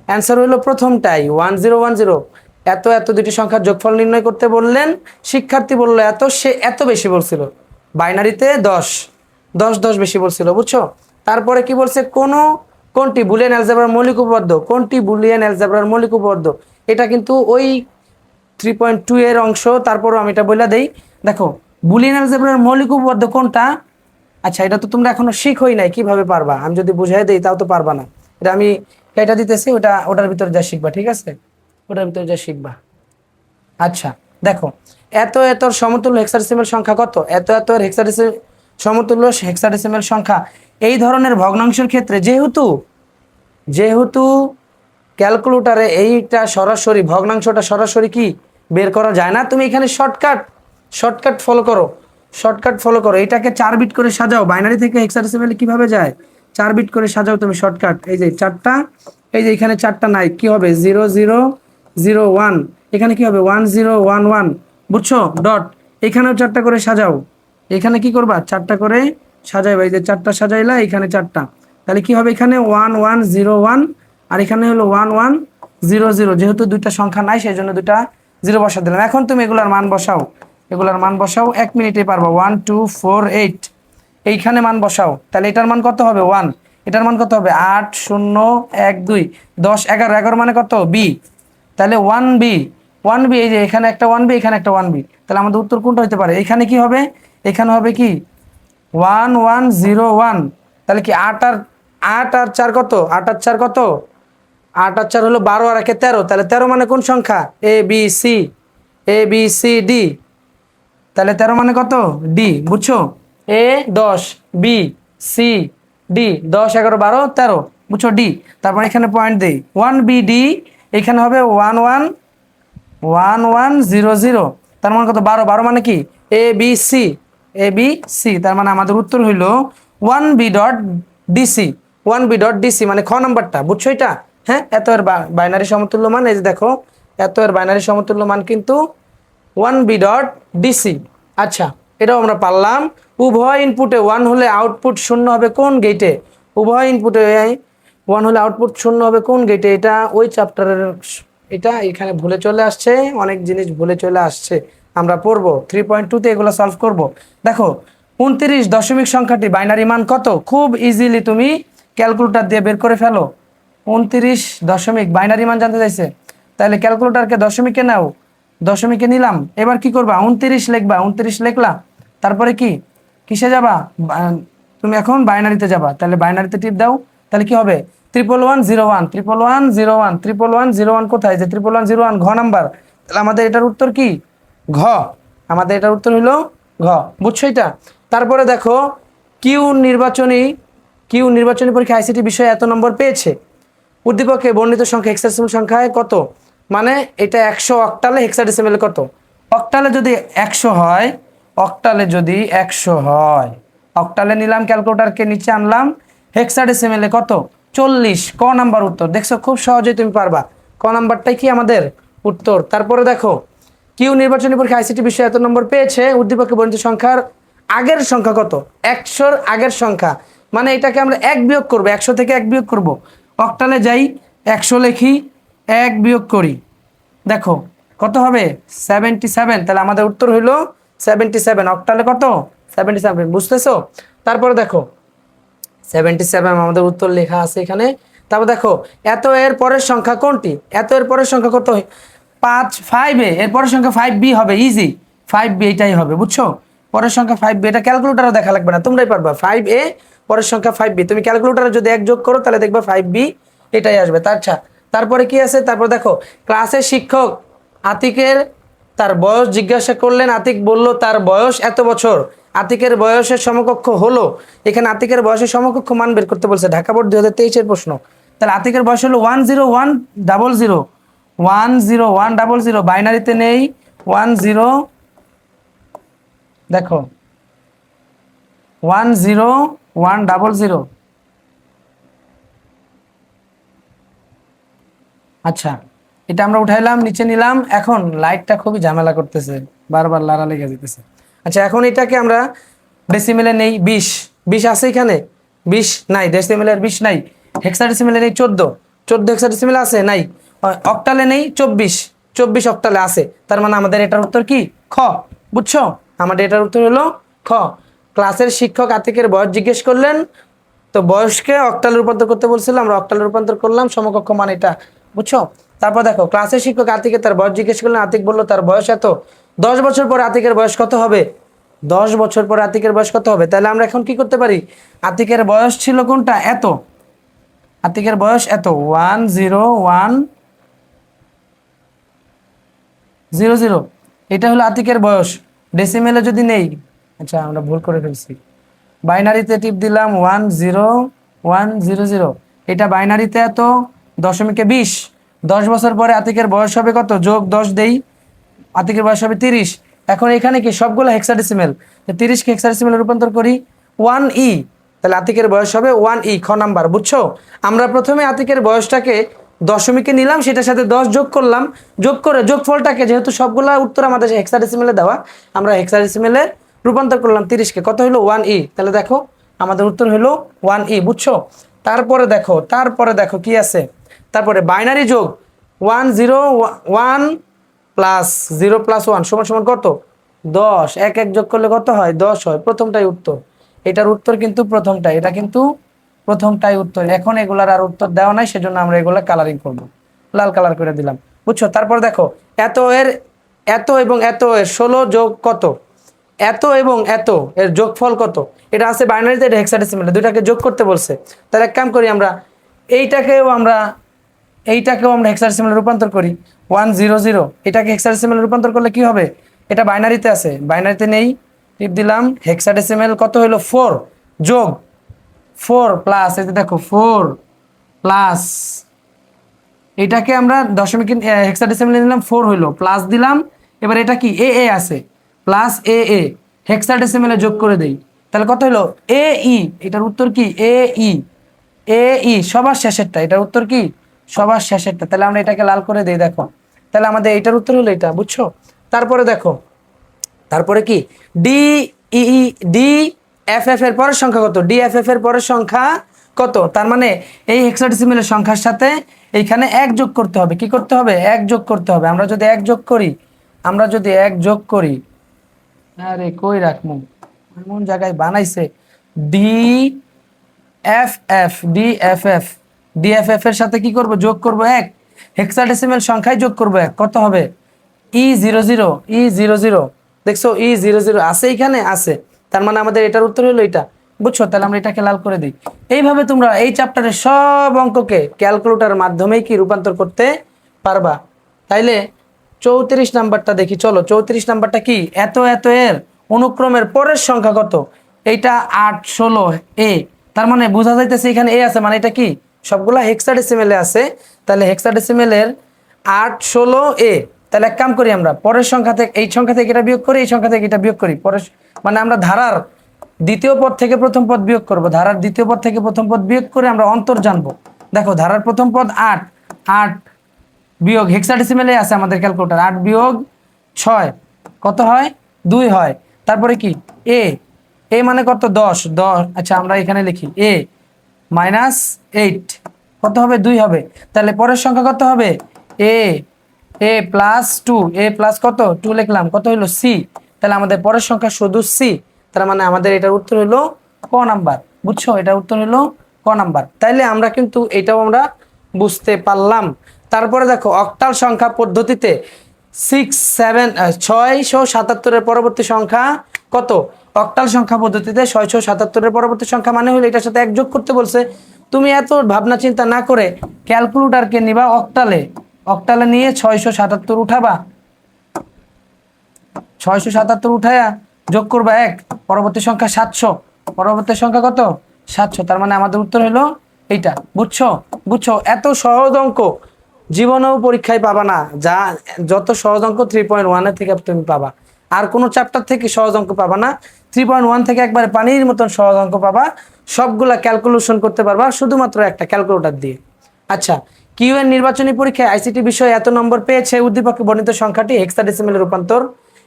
অ্যান্সার হইলো প্রথমটাই 1010। এত এত দুটি সংখ্যার যোগফল নির্ণয় করতে বললেন, শিক্ষার্থী বললো এত, সে এত বেশি বলছিল। বাইনারিতে 10 10 10 বেশি বলছিল, বুঝছো? তারপরে কি বলছে? কোনটি বুলিয়ান অ্যালজেব্রার মৌলিক উপপাদ্য? কোনটি বুলিয়ান অ্যালজেব্রার মৌলিক উপপাদ্য? এটা কিন্তু ওই 3.2 এর অংশ, তারপরও আমি এটা বলে দেই। দেখো বুলিয়ান অ্যালজেব্রার মৌলিক উপপাদ্য কোনটা? আচ্ছা, এটা তো তোমরা এখনো শিখোই নাই, কিভাবে পারবা? আমি যদি বুঝাই দেই তাও তো পারবা না। এটা আমি এটা দিতেছি, ওটার ভিতরে যা শিখবা, ঠিক আছে? ওটার ভিতরে যা শিখবা। আচ্ছা দেখো, এত এতর সমতুল্য হেক্সাডেসিমাল সংখ্যা কত? এত এতর সমতুল্য হেক্সাডেসিমাল সংখ্যা এই ধরনের ভগ্নাংশের ক্ষেত্রে যেহেতু ক্যালকুলেটরে এইটা সরাসরি ভগ্নাংশটা সরাসরি কি বের করা যায় না, তুমি এখানে শর্টকাট ফলো করো। এটাকে 4 বিট করে সাজাও। বাইনারি থেকে হেক্সাডেসিমালে কিভাবে যায়? 4 বিট করে সাজাও তুমি শর্টকাট। এই যে 4টা, এই যে এখানে 4টা নাই, কি হবে? 0001, এখানে কি হবে? 1011, বুঝছো? ডট, এখানেও 4টা করে সাজাও। এখানে কি করবা? 4টা করে সাজাইবা। এই যে 4টা সাজাইলা, এখানে 4টা, তাহলে কি হবে? এখানে 1101 আর এখানে হলো 1100। যেহেতু দুইটা সংখ্যা নাই সেই জন্য দুটা জিরো বসা দিলাম। এখন তুমি এগুলার মান বসাও, 1 মিনিটে পারবা। 1248, এইখানে মান বসাও। তাহলে এটার মান কত হবে? 1। এটার মান কত হবে? 8012 10 11 11 মানে কত? বি। তাহলে 1 বি, এই যে এখানে একটা 1 বি, এখানে একটা 1 বি, তাহলে আমাদের উত্তর কোনটা হতে পারে? এখানে কি হবে? এখানে হবে কি 1101। তাহলে কি 8 আর 4 কত? 8 আর 4 কত? 8 আর 4 হলো 12 আর 1 13। তাহলে 13 মানে কোন সংখ্যা? A B C D. তাহলে 13 মানে কত? ডি, বুঝছো? এ 10, বি সি ডি, 10 11 12 13, বুঝছো? ডি। তারপর এখানে পয়েন্ট দেই, 1 বি ডি, এখানে হবে 1100। তার মানে কত? 12 12 মানে কি? A B c. তার মানে আমাদের উত্তর হইল 1 b dot dc. 1 b dot dc মানে খ নাম্বারটা, বুঝছো এটা? হ্যাঁ, এত এর বাইনারি সমতুল্য মান, এই যে দেখো এত এর বাইনারি সমতুল্য মান কিন্তু 1 বি ডট ডিসি। আচ্ছা, এটাও আমরা পারলাম। উভয় ইনপুটে 1 হলে আউটপুট 0 হবে কোন গেটে? উভয় ইনপুটে 1 হলে আউটপুট 0 হবে কোন গেটে? এটা ওই চ্যাপ্টারের, এটা এখানে ভুলে চলে আসছে, অনেক জিনিস ভুলে চলে আসছে, আমরা পড়বো 3.2-তে এগুলো সলভ করব। দেখো 29 দশমিক সংখ্যাটি বাইনারি মান কত? খুব ইজিলি তুমি ক্যালকুলেটর দিয়ে বের করে ফেলো। 29 দশমিক বাইনারি মান জানতে চাইছে, তাহলে ক্যালকুলেটরকে দশমিকে নাও, দশমিকে নিলাম। এবার কি করবা? 29 লিখবা, 29 লিখলা, তারপরে কি কিসে যাবা? তুমি এখন বাইনারিতে যাবা। তাহলে বাইনারিতে টিপ দাও, তাহলে কি হবে? 1101 কোথায়? যে 1101 ঘ নাম্বার, তাহলে আমাদের এটার উত্তর কি? ঘ, আমাদের এটার উত্তর হলো ঘ। বুঝছো এটা? তারপরে দেখো কিউ নির্বাচনী পরীক্ষা আইসিটি বিষয়ে এত নম্বর পেয়েছে, উদ্দীপকে বর্ণিত সংখ্যা হেক্সাডেসিমাল সংখ্যায় কত, মানে এটা 100 অক্টালে হেক্সাডেসিমালে কত। অক্টালে যদি 100 হয়, অক্টালে নিলাম, ক্যালকুলেটরকে নিচে আনলাম, হেক্সাডেসিমালে কত 40। ক নাম্বার উত্তর। দেখছো খুব সহজেই তুমি পারবা, ক নাম্বারটাই কি আমাদের উত্তর। তারপরে দেখো কিউ নির্বাচনী পরীক্ষা আইসিটি বিষয়ে এত নম্বর পেয়েছে, উদ্দীপকে বর্ণিত সংখ্যার আগের সংখ্যা কত, 100-র আগের সংখ্যা, মানে এটাকে আমরা 1 বিয়োগ করবো, 100 থেকে 1 বিয়োগ করব। অক্টালে যাই, 100 লিখি, 1 বিয়োগ করি, দেখো কত হবে 77। তাহলে আমাদের উত্তর হইলো 77। অক্টালে কত 77, বুঝতেছো? তারপরে দেখো 77 আমাদের উত্তর লেখা আছে এখানে। তারপর দেখো এত এর পরের সংখ্যা কোনটি, এত এর পরের সংখ্যা কত, 5a, এর পরের সংখ্যা 5b হবে, ইজি 5b এটাই হবে, বুঝছো? পরের সংখ্যা 5b, এটা ক্যালকুলেটরও দেখা লাগবে না, তোমরাই পারবা। 5a পরের সংখ্যা 5b, তুমি ক্যালকুলেটরে যদি 1 যোগ করো তাহলে দেখবা 5b এটাই আসবে। আচ্ছা, তারপরে কি আছে, তারপর দেখো ক্লাসের শিক্ষক আতিকের তার বয়স জিজ্ঞাসা করলেন, আতিক বলল তার বয়স এত বছর, আতিকের বয়সের সমকক্ষ হলো, এখানে আতিকের বয়সের সমকক্ষ মান বের করতে বলছে, ঢাকা বোর্ড 2023-এর প্রশ্ন। তাহলে আতিকের বয়স হলো 10100, 10100, বাইনারিতে নেই 10, দেখো 10100। আচ্ছা, এটা আমরা উঠাইলাম, নিচে নিলাম। এখন লাইটটা খুবই ঝামেলা করতেছে, বারবার লাড়া লেগে যেতেছে। আচ্ছা, এখন এটাকে আমরা ডেসিমেলে নেই 20, 20 আছে এখানে, 20 নাই, ডেসিমেলের 20 নাই। হেক্সাডেসিমেলে নেই 14, 14 হেক্সাডেসিমেলে আছে নাই। অক্টালে নেই 24, 24 অক্টালে আছে। তার মানে আমাদের এটার উত্তর কি খ, বুঝছো? আমাদের এটার উত্তর হলো খ। ক্লাসের শিক্ষক আতিকের বয়স জিজ্ঞেস করলেন, তো বয়সকে অক্টালে রূপান্তর করতে বলছিলাম, আমরা অক্টালে রূপান্তর করলাম, সমকক্ষ মান এটা, বুঝছো? তারপর দেখো ক্লাসের শিক্ষক আতিকে তার বয়স জিজ্ঞেস করলেন, আতিক বলল তার বয়স এত, 10 বছর পরে আতিকের বয়স কত হবে, 10 বছর পরে আতিকের বয়স কত হবে। তাহলে আমরা এখন কি করতে পারি, আতিকের বয়স ছিল কোনটা, এত, আতিকের বয়স এত, 10100, এটা হলো আতিকের বয়স। ডেসিমেলে যদি নেই, আচ্ছা আমরা ভুল করে ফেলছি, বাইনারিতে টিপ দিলাম 10100, এটা বাইনারিতে এত, দশমিকে 20, 10 বছর পরে আতিকের বয়স হবে কত, যোগ 10 দেই, আতিকের বয়স হবে 30। এখন এখানে কি সবগুলো হেক্সাডেসিমেল, 30কে হেক্সাডেসিমেলে রূপান্তর করি 1e, তাহলে আতিকের বয়স হবে 1e, খ নাম্বার, বুঝছো? আমরা প্রথমে আতিকের বয়সটাকে দশমিকে নিলাম, সেটার সাথে 10 যোগ করলাম, যোগ করে যোগফলটাকে, যেহেতু সবগুলা উত্তর আমাদের হেক্সাডেসিমেলে দেওয়া, আমরা হেক্সাডেসিমেলে রূপান্তর করলাম 30কে, কত হলো 1e। তাহলে দেখো আমাদের উত্তর হলো 1e, বুঝছো? তারপরে দেখো কি আছে, তারপরে বাইনারি যোগ 101 প্লাস 0 প্লাস 1 সমান সমান কত, 10, 1 যোগ করলে কত হয়, 10 হয়। প্রথমটাই উত্তর, এটার উত্তর কিন্তু প্রথমটা, এটা কিন্তু প্রথমটাই উত্তর। এখন এগুলার আর উত্তর দেওয়া নাই, সেজন্য আমরা এগুলা কালারিং করব, লাল কালার করে দিলাম, বুঝছো? তারপর দেখো এত এবং এত এর 16 যোগ কত, এত এবং এত এর যোগফল কত, এটা আছে বাইনারিতে, এটা হেক্সাডেসিমেলে, দুইটাকে যোগ করতে বলছে। তাহলে এক কাম করি, আমরা এইটাকেও আমরা হেক্সাডেসিমেলে রূপান্তর করি, 100, এটাকে হেক্সাডেসিমেলে রূপান্তর করলে কি হবে, এটা বাইনারিতে আছে, বাইনারিতে নেই, টিপ দিলাম, হেক্সাডেসিমেল কত হলো 4, যোগ 4 প্লাস, এই যে দেখো 4 প্লাস, এটাকে আমরা দশমিক হেক্সাডেসিমেলে নিলাম, 4 হইলো, প্লাস দিলাম, এবার এটা কি এ এ আছে, প্লাস এ এ, হেক্সাডেসিমেলে যোগ করে দেই, তাহলে কত হলো এ ই, এটার উত্তর কি এ ই, এ ই সবার শেষেরটা, এটার উত্তর কি সবার শেষেরটা। তাহলে আমরা এটাকে লাল করে দেই, দেখো তাহলে আমাদের এটার উত্তর হলো এটা, বুঝছো? তারপরে দেখো, তারপরে কি D E D F F এর পরের সংখ্যা কত, ডি এফ এফ এর পরের সংখ্যা কত, তার মানে এই হেক্সাডেসিমেলের সংখ্যার সাথে এইখানে 1 যোগ করতে হবে, কি করতে হবে, 1 যোগ করতে হবে। আমরা যদি 1 যোগ করি, আরে কই রাখমু, এমন জায়গায় বানাইছে, D F F, D F F এর সাথে কি করব, যোগ করব 1, হেক্সাডেসিমেল সংখ্যায় যোগ করব 1, কত হবে E00, দেখছো E00 আছে, এখানে আছে, তার মানে আমাদের এটার উত্তর হলো এটা, বুঝছো? তাহলে আমরা এটাকে লাল করে দিই। এইভাবে তোমরা এই চ্যাপ্টারের সব অঙ্ককে ক্যালকুলেটরের মাধ্যমেই কি রূপান্তর করতে পারবা। তাইলে 34 নাম্বারটা দেখি, চলো 34 নাম্বারটা কি, এত এত এর অনুক্রমের পরের সংখ্যা কত? এইটা 8 16 এ, তার মানে বোঝা যাইতেছে এখানে এ আছে, মানে এটা কি সবগুলা হেক্সাডেসিমেলে আছে। তাহলে হেক্সাডেসিমেলের 8 16 এ। তাহলে এক কাম করি, আমরা পরের সংখ্যা থেকে এই সংখ্যা থেকে এটা বিয়োগ করি, এই সংখ্যা থেকে এটা বিয়োগ করি, পরের মানে আমরা ধারার দ্বিতীয় পদ থেকে প্রথম পদ বিয়োগ করব, ধারার দ্বিতীয় পদ থেকে প্রথম পদ বিয়োগ করে আমরা অন্তর জানবো। দেখো ধারার প্রথম পদ 8, 8 বিয়োগ হেক্সাডেসিমেলে আছে আমাদের ক্যালকুলেটর, 8 বিয়োগ 6 কত হয়? 2 হয়। তারপরে কি এ, এ মানে কত? 10, 10। আচ্ছা আমরা এখানে লিখি এ মাইনাস 8 কত হবে? 2 হবে। তাহলে পরের সংখ্যা কত হবে? এ, এ প্লাস 2, এ প্লাস কত? 2 লিখলাম, কত হলো? সি। তাহলে আমাদের পরের সংখ্যা শুধু সি। তার মানে আমাদের এটার উত্তর হলো ক নাম্বার। বুঝছো, এটার উত্তর হলো ক নাম্বার। তাইলে আমরা কিন্তু এটাও আমরা বুঝতে পারলাম। তারপরে দেখো অক্টাল সংখ্যা পদ্ধতিতে 677 পরবর্তী সংখ্যা কত? অক্টাল সংখ্যা পদ্ধতিতে 677 পরবর্তী সংখ্যা মানে হলো এটার সাথে এক যোগ করতে বলছে। তুমি এত ভাবনা চিন্তা না করে ক্যালকুলেটরকে নিবা অক্টালে, অক্টালে নিয়ে 677 উঠাবা, 677 উঠায়া যোগ করবা 1, পরবর্তী সংখ্যা 700, পরবর্তী সংখ্যা কত? 700। তার মানে আমাদের উত্তর হলো এইটা। বুঝছো? বুঝছো, এত সহজ অঙ্ক জীবনেও পরীক্ষায় পাবা না। যা যত সহজ অঙ্ক 3.1 এর থেকে তুমি পাবা, আর কোনো চ্যাপ্টার থেকে সহজ অঙ্ক পাবা না। 3.1 থেকে একবারে পানির মতন সহজ অঙ্ক পাবা, সবগুলা ক্যালকুলেশন করতে পারবা শুধুমাত্র একটা ক্যালকুলেটর দিয়ে। আচ্ছা, কিউ এর নির্বাচনী পরীক্ষায় আইসিটি বিষয়ে এত নম্বর পেয়েছে উদ্দীপকে বর্ণিত সংখ্যাটি হেক্সাডেসিমেলে রূপান্তর,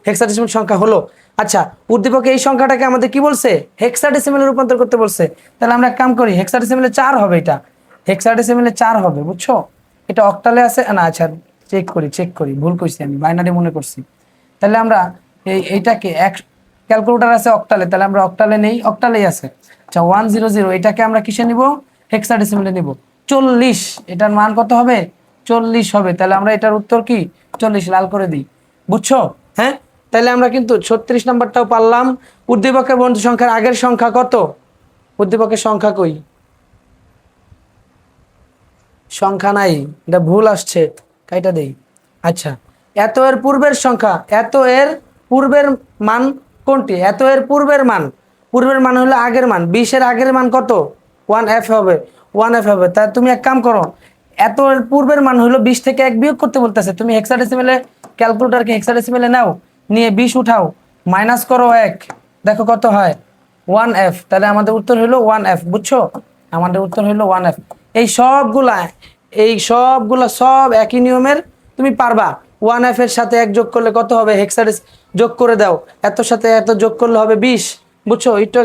হেক্সাডেসিমেল সংখ্যা হলো। আচ্ছা, উদ্দীপকে এই সংখ্যাটাকে আমাদের কি বলছে? হেক্সাডেসিমেলে রূপান্তর করতে বলছে। তাহলে আমরা এক কাম করি, হেক্সাডেসিমেলে 4 হবে, এটা হেক্সাডেসিমেলে 4 হবে। বুঝছো, এটা অক্টালে আছে না? আচ্ছা চেক করি, চেক করি, ভুল করছি আমি, বাইনারি মনে করছি। তাহলে আমরা এইটাকে এক, ক্যালকুলেটর আছে অক্টালে, তাহলে আমরা অক্টালে নেই, অক্টালেই আছে। আচ্ছা 100, এটাকে আমরা কিসে নিব? হেক্সাডেসিমেলে নিব। 40, এটার মান কত হবে? 40 হবে। তাহলে আমরা এটার উত্তর কি? 40 লাল করে দিই। বুঝছো? হ্যাঁ, তাহলে আমরা কিন্তু 36 নাম্বারটাও পারলাম। উদ্দীপকের বর্ণিত সংখ্যার আগের সংখ্যা কত? উদ্দীপকের সংখ্যা কই? সংখ্যা নাই, এটা ভুল আসছে, কাইটা দেই। আচ্ছা, এত এর পূর্বের সংখ্যা, এত এর পূর্বের মান কোনটি? এত এর পূর্বের মান, পূর্বের মান হলো আগের মান। 20 এর আগের মান কত? 1f হবে, 1f হবে। তা তুমি এক কাম করো, এত এর পূর্বের মান হলো 20 থেকে 1 বিয়োগ করতে বলতেছে। তুমি হেক্সাডেসিমেলে ক্যালকুলেটরকে হেক্সাডেসিমেলে নাও, নিয়ে 20 উঠাও, মাইনাস করো 1, দেখো কত হয়? 1f। তাহলে আমাদের উত্তর হলো 1f। বুঝছো, আমাদের উত্তর হলো 1f। এই সবগুলা, এই সবগুলা সব একই নিয়মের, তুমি পারবা। 1f এর সাথে 1 যোগ করলে কত হবে? হেক্সাডেস যোগ করে দাও, এত সাথে এত যোগ করলে হবে 20। বুঝছো, একটু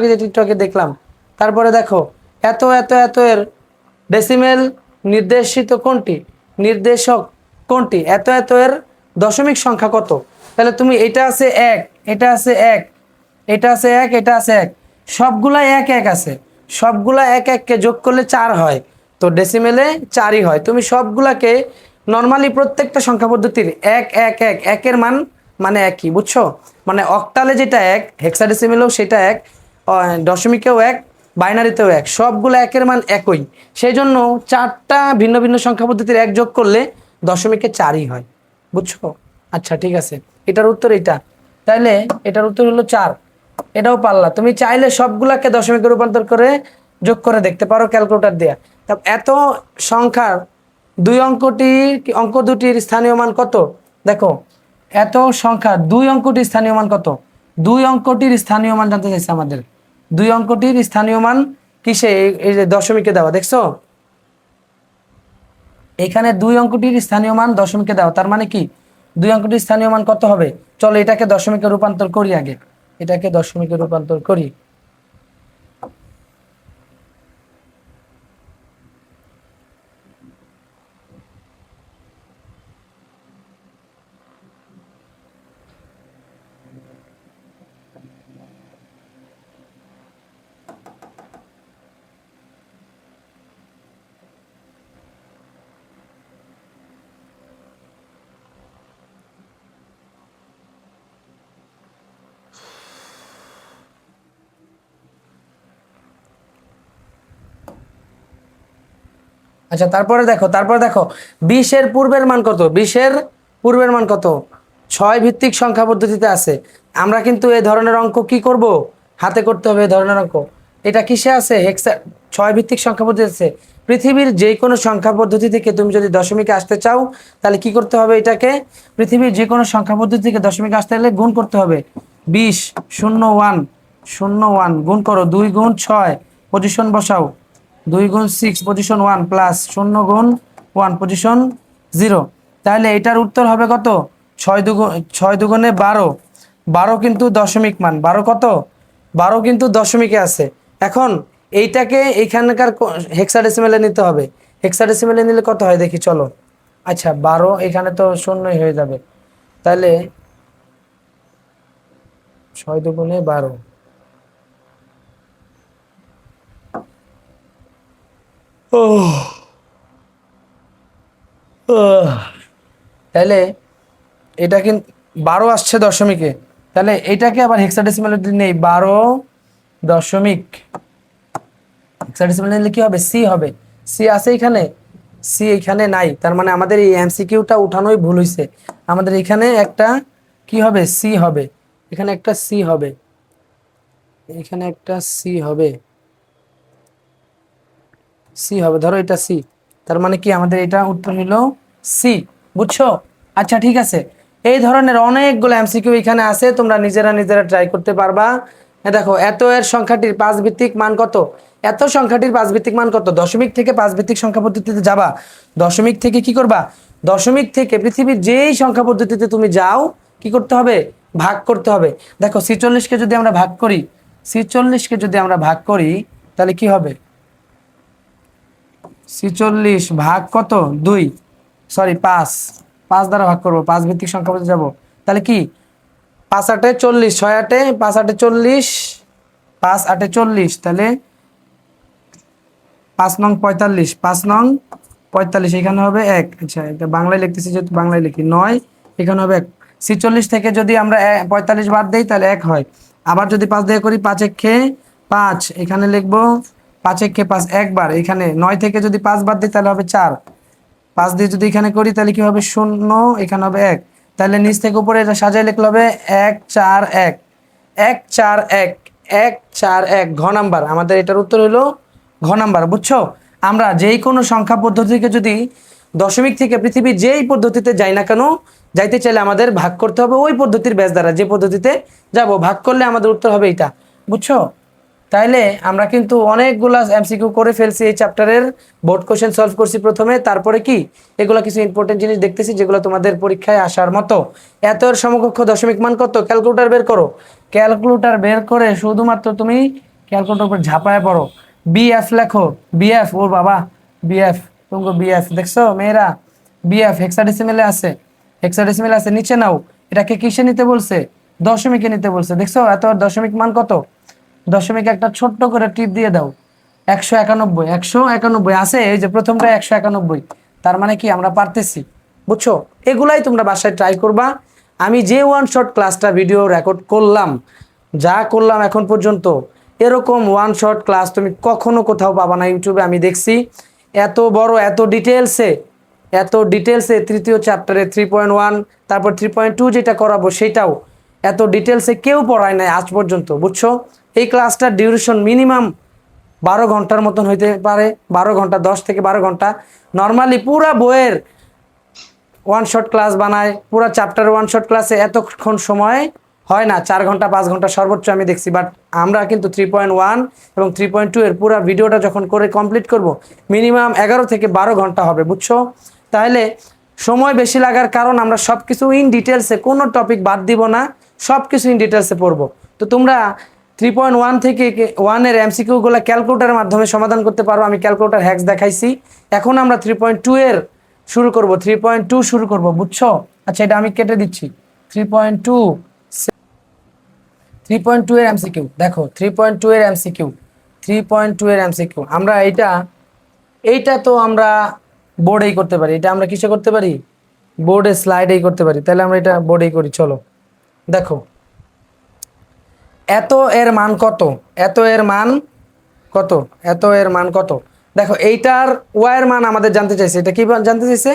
আগে দেখলাম। তারপরে দেখো এত এত এত এর ডেসিমেল নির্দেশিত কোনটি? নির্দেশক কোনটি? এত এত এর দশমিক সংখ্যা কত? তাহলে তুমি এটা আছে 1, এটা আছে 1, এটা আছে 1, এটা আছে 1, সবগুলা 1 1 আছে, সবগুলা 1 1 কে যোগ করলে 4 হয়, তো ডেসিমেলে 4ই হয়। তুমি সবগুলাকে নর্মালি প্রত্যেকটা সংখ্যা পদ্ধতির 1 1 1 1 এর মান মানে একই। বুঝছো, মানে অক্টালে যেটা 1, হেক্সাডেসিমেলেও সেটা 1, দশমিকেও 1, বাইনারিতেও 1, সবগুলো 1 এর মান একই। সেই জন্য 4টা ভিন্ন ভিন্ন সংখ্যা পদ্ধতির 1 যোগ করলে দশমিকে 4ই হয়। বুঝছো? আচ্ছা ঠিক আছে, এটার উত্তর এটা। তাইলে এটার উত্তর হলো 4। এটাও পারলা। তুমি চাইলে সবগুলাকে দশমিকে রূপান্তর করে যোগ করে দেখতে পারো ক্যালকুলেটর দিয়ে। তা এত সংখ্যার অঙ্ক দুটির স্থানীয় মান কত? দেখো এত সংখ্যা 2 অঙ্কটির স্থানীয় মান কত? 2 অঙ্কটির স্থানীয় মান জানতে চাইছে আমাদের। 2 অঙ্কটির স্থানীয় মান কিসে? এই যে দশমিকে দেওয়া, দেখছো এখানে 2 অঙ্কটির স্থানীয় মান দশমিকে দেওয়া। তার মানে কি 2 অঙ্কটির স্থানীয় মান কত হবে? চলো এটাকে দশমিকে রূপান্তর করি আগে, এটাকে দশমিকে রূপান্তর করি। আচ্ছা তারপরে দেখো 20 এর পূর্বের মান কত? 20 এর পূর্বের মান কত? 6 ভিত্তিক সংখ্যা পদ্ধতিতে আছে। আমরা কিন্তু এই ধরনের অঙ্ক কি করব? হাতে করতে হবে এই ধরনের অঙ্ক। এটা কিসে আছে? 6 ভিত্তিক সংখ্যা পদ্ধতি আছে। পৃথিবীর যে কোনো সংখ্যা পদ্ধতি থেকে তুমি যদি দশমিকে আসতে চাও তাহলে কি করতে হবে? এটাকে পৃথিবীর যে কোনো সংখ্যা পদ্ধতি থেকে দশমিকে আসতে হলে গুণ করতে হবে। 20 0 1 0 1 গুণ করো, 2 গুণ 6 পজিশন বসাও, 2 গুণ 6 পজিশন 1 প্লাস 0 গুণ 1 পজিশন 0। তাহলে এটার উত্তর হবে কত? 6 দুগুণে 12। 12 কিন্তু দশমিক মান। 12 কত? 12 কিন্তু দশমিকে আছে। এখন এইটাকে এইখানকার হেক্সাডেসিমেলে নিতে হবে। হেক্সাডেসিমেলে নিলে কত হয় দেখি চলো। আচ্ছা 12 এখানে তো শূন্যই হয়ে যাবে। তাহলে 6 দুগুণে 12। তাহলে এটা কিন্তু 12 আসছে দশমিকে। তাহলে এটাকে আবার হেক্সাডেসিমেলে নেই, 12 দশমিক। হেক্সাডেসিমেলে নিলে কি হবে? সি হবে। সি আছে এখানে? সি এখানে নাই। তার মানে আমাদের এই এমসিকিউটা উঠানোই ভুল হয়েছে। আমাদের এখানে একটা কি হবে? সি হবে। এখানে একটা সি হবে, এখানে একটা সি হবে, সি হবে। ধরো এটা সি। তার মানে কি আমাদের এটা উত্তর হলো সি। বুঝছো? আচ্ছা ঠিক আছে। এই ধরনের অনেকগুলো এমসিকিউ এখানে আছে, তোমরা নিজেরা নিজেরা ট্রাই করতে পারবা। দেখো, এত এর সংখ্যাটির 5 ভিত্তিক মান কত? এত সংখ্যাটির 5 ভিত্তিক মান কত? দশমিক থেকে 5 ভিত্তিক সংখ্যা পদ্ধতিতে যাবা। দশমিক থেকে কি করবা? দশমিক থেকে পৃথিবীর যেই সংখ্যা পদ্ধতিতে তুমি যাও কি করতে হবে? ভাগ করতে হবে। দেখো 46কে যদি আমরা ভাগ করি, 46কে যদি আমরা ভাগ করি তাহলে কি হবে? 46 ভাগ কত? 2, সরি 5। 5 দ্বারা ভাগ করবো, 5 ভিত্তিক সংখ্যা পদ্ধতি যাবো। তাহলে কি 5 8 40, 6 8 5 8 40, 5 8 40। তাহলে 5 নং 45, 5 নং 45 এখানে হবে 1। আচ্ছা এটা বাংলায় লিখতেছি, যেহেতু বাংলায় লিখি 9, এখানে হবে 1। 46 থেকে যদি আমরা 45 বাদ দেই তাহলে 1 হয়। আবার যদি 5 দিয়ে করি, 5 1 5, এখানে লিখবো 5 1 5 একবার। এখানে 9 থেকে যদি 5 বাদ দিই তাহলে হবে 4। 5 দিয়ে যদি এখানে করি তাহলে কি হবে? 0, এখানে হবে 1। তাহলে নিচ থেকে উপরে এটা সাজায় লিখলে হবে 1 4 1, 1 4 1, 1 4 1। ঘ নাম্বার আমাদের এটার উত্তর হলো ঘ নাম্বার। বুঝছো? আমরা যেই কোনো সংখ্যা পদ্ধতিকে যদি দশমিক থেকে পৃথিবীর যেই পদ্ধতিতে যাই না কেন, যাইতে চাইলে আমাদের ভাগ করতে হবে ওই পদ্ধতির ব্যাস দ্বারা। যে পদ্ধতিতে যাব ভাগ করলে আমাদের উত্তর হবে এটা। বুঝছো? তাইলে আমরা কিন্তু অনেকগুলা এমসিকিউ করে ফেলছি এই চ্যাপ্টারের। বোর্ড কোশ্চেন সলভ করছি প্রথমে, তারপরে কি এগুলা কিছু ইম্পর্টেন্ট জিনিস দেখতেছি যেগুলো তোমাদের পরীক্ষায় আসার মতো। এত এর সমকক্ষ দশমিক মান কত? ক্যালকুলেটর বের করো। ক্যালকুলেটর বের করে শুধুমাত্র তুমি ক্যালকুলেটর উপর ঝাঁপায় পড়ো। বিএফ লেখো। বিএফ, ওর বাবা বিএফ, তুমি বিএফ দেখছো মেয়েরা? বিএফ হেক্সাডেসিমেলে আছে, হেক্সাডেসিমেলে আছে, নিচে নাও। এটাকে কিসে নিতে বলছে? দশমিকে নিতে বলছে। দেখছো এত দশমিক মান কত? দশমিক একটা ছোট্ট করে টিপ দিয়ে দাও। 191, 191 আছে। এই যে প্রথমটা 191। তার মানে কি আমরা পারতেছি। বুঝছো? এগুলাই তোমরা বাসায় ট্রাই করবা। আমি যে ওয়ান শট ক্লাসটা ভিডিও রেকর্ড করলাম, যা করলাম এখন পর্যন্ত, এরকম ওয়ান শট ক্লাস তুমি কখনো কোথাও পাবা না ইউটিউবে। আমি দেখছি এত বড়, এত ডিটেলসে তৃতীয় চ্যাপ্টারে 3.1, তারপর 3.2 যেটা করাবো সেটাও এত ডিটেলসে কেউ পড়ায় নাই আজ পর্যন্ত। বুঝছো? এই ক্লাসটার ডিউরেশন মিনিমাম 12 ঘন্টার মতন হইতে পারে। 12 ঘন্টা, 10 থেকে 12 ঘন্টা। নর্মালি পুরা বইয়ের ওয়ান শট ক্লাস বানায়, পুরা চ্যাপ্টার ওয়ান শট ক্লাসে এতক্ষণ সময় হয় না, 4 ঘন্টা 5 ঘন্টা সর্বোচ্চ আমি দেখছি। বাট আমরা কিন্তু 3.1 এবং 3.2 এর পুরা ভিডিওটা যখন করে কমপ্লিট করব, মিনিমাম 11 থেকে 12 ঘন্টা হবে। বুঝছো? তাহলে সময় বেশি লাগার কারণ আমরা সব কিছু ইন ডিটেলসে, কোনো টপিক বাদ দিব না, সব কিছু ইন ডিটেলসে পড়বো। তো তোমরা 3.1 থেকে 1 এর এমসিকিউগুলো ক্যালকুলেটরের মাধ্যমে সমাধান করতে পারো। আমি ক্যালকুলেটর হ্যাক্স দেখাইছি। এখন আমরা 3.2 এর শুরু করব, 3.2 শুরু করব। বুঝছো? আচ্ছা এটা আমি কেটে দিচ্ছি। 3.2, 3.2 এর এমসিকিউ দেখো। 3.2 এর এমসিকিউ, 3.2 এর এমসিকিউ আমরা এইটা তো আমরা বোর্ডেই করতে পারি। এটা আমরা কিসে করতে পারি? বোর্ডে স্লাইডেই করতে পারি। তাহলে আমরা এটা বোর্ডেই করি। চলো দেখো, এত এর মান কত? এত এর মান কত? এত এর মান কত? দেখো এইটার ওয়াই এর মান আমাদের জানতে চাইছে। এটা কি জানতে চাইছে?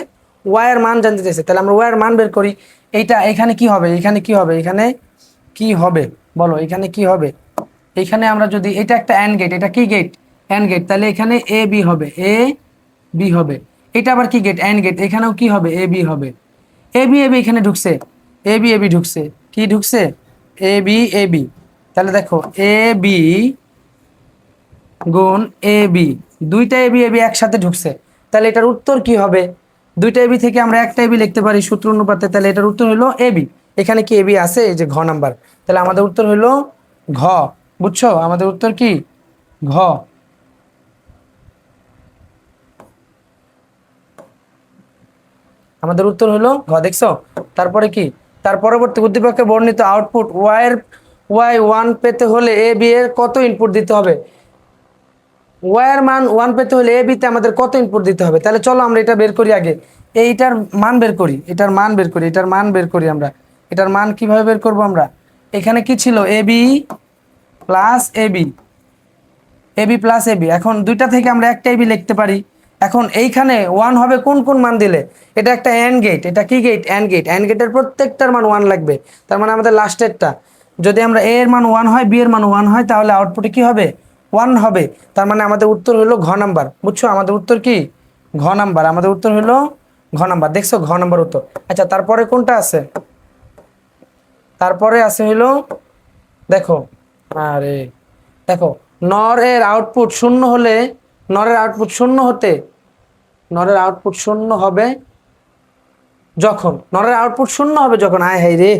ওয়াই এর মান জানতে চাইছে, তাহলে আমরা ওয়াই এর মান বের করি। এইটা এখানে কি হবে, এখানে কি হবে, এখানে কি হবে বলো, এখানে কি হবে? এখানে আমরা যদি, এটা একটা অ্যান্ড গেট, এটা কি গেট, অ্যান্ড গেট, তাহলে এখানে এ বি হবে, এ বি হবে। এটা আবার কি গেট, অ্যান্ড গেট, এখানেও কি হবে, এ বি হবে। এ বি এখানে ঢুকছে, এ বি ঢুকছে, কি ঢুকছে, এ বি। তাহলে দেখো এ বি গুণ এ বি, দুইটা এ বি একসাথে ঢুকছে, তাহলে এটার উত্তর কি হবে? দুইটা এবি থেকে আমরা একটা এবি লিখতে পারি সূত্র অনুপাতে, তাহলে এটার উত্তর হলো এবি। এখানে কি এবি আছে, এই যে ঘ নাম্বার, তাহলে আমাদের উত্তর হলো ঘ। বুঝছো, আমাদের উত্তর কি ঘ। আমাদের উত্তর হলো ঘ, দেখছো? তারপরে কি, তার পরবর্তী উদ্দীপকে বর্ণিত আউটপুট ওয়াই 1 পেতে হলে এ বি এর কত ইনপুট দিতে হবে? ওয়াই এর মান 1 পেতে হলে এ বিতে আমাদের কত ইনপুট দিতে হবে? তাহলে চলো আমরা এটা বের করি আগে, এইটার মান বের করি, এটার মান বের করি, এটার মান বের করি আমরা। এটার মান কিভাবে বের করব আমরা? এখানে কি ছিল, A B plus AB plus AB, এখন দুইটা থেকে আমরা একটা এবি লিখতে পারি। এখন এইখানে 1 হবে কোন কোন মান দিলে? এটা একটা অ্যান্ড গেট, এটা কি গেট, অ্যান্ড গেট, অ্যান্ড গেটের প্রত্যেকটার মান 1 লাগবে। তার মানে আমাদের লাস্টেরটা, যদি আমরা এ এর মান 1 হয়, বি এর মান 1 হয়, তাহলে আউটপুটে কি হবে, 1 হবে। তার মানে আমাদের উত্তর হলো ঘ নাম্বার। বুঝছো, আমাদের উত্তর কি ঘ নাম্বার, আমাদের উত্তর হলো ঘ নাম্বার। দেখছো, ঘ নাম্বার উত্তর। আচ্ছা, তারপরে কোনটা আছে? তারপরে আছে হলো, দেখো, আরে দেখো, নর এর আউটপুট শূন্য হলে, নরের আউটপুট শূন্য হতে, নরের আউটপুট শূন্য হবে যখন, নরের আউটপুট শূন্য হবে যখন, আয় হাই রে,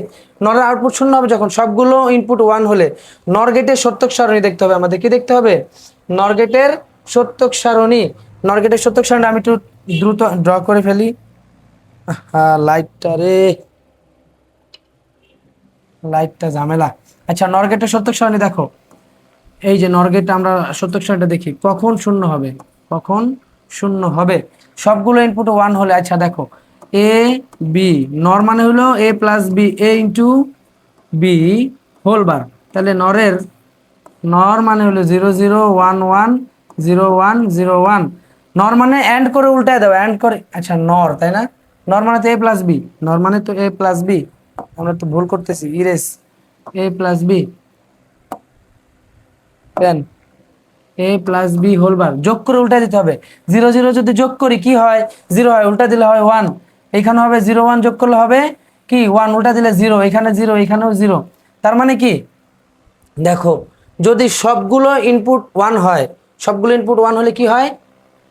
নরের আউটপুট শূন্য হবে যখন সবগুলো ইনপুট 1 হলে নর গেটের সত্যক সারণী দেখতে হবে আমাদের। কি দেখতে হবে? নর গেটের সত্যক সারণী। নর গেটের সত্যক সারণী আমি একটু দ্রুত ড্র করে ফেলি। লাইটটা রে, লাইটটা ঝামেলা। আচ্ছা, নর গেটের সত্যক সারণী দেখো, এই যে নর গেট, আমরা সত্যক সারণীটা দেখি, কখন শূন্য হবে, কখন শূন্য হবে, সবগুলো ইনপুট 1 হলে। আচ্ছা দেখো, এ বি, নর মানে হলো এ প্লাস বি, এ ইন্টু বি হোল বার, তাহলে নর মানে হলো 0 0 1 1 0 1 0 1। নর মানে এন্ড করে উল্টায় দাও, এন্ড করে, আচ্ছা নর, তাই না? নর মানে তো এ প্লাস বি, নর মানে তো এ প্লাস বি, আমরা তো ভুল করতেছি, ইরেস এ প্লাস বি, দেন এ প্লাস বি হোল বার, যোগ করে উল্টা দিতে হবে। 0 0 যদি যোগ করি কি হয়, 0 হয়, উল্টা দিলে হয় 1। এখানে হবে 0 1 যোগ করলে হবে কি 1, উল্টা দিলে 0, এখানে 0, এখানেও 0। তার মানে কি, দেখো, যদি সবগুলো ইনপুট 1 হয়, সবগুলো ইনপুট 1 হলে কি হয়,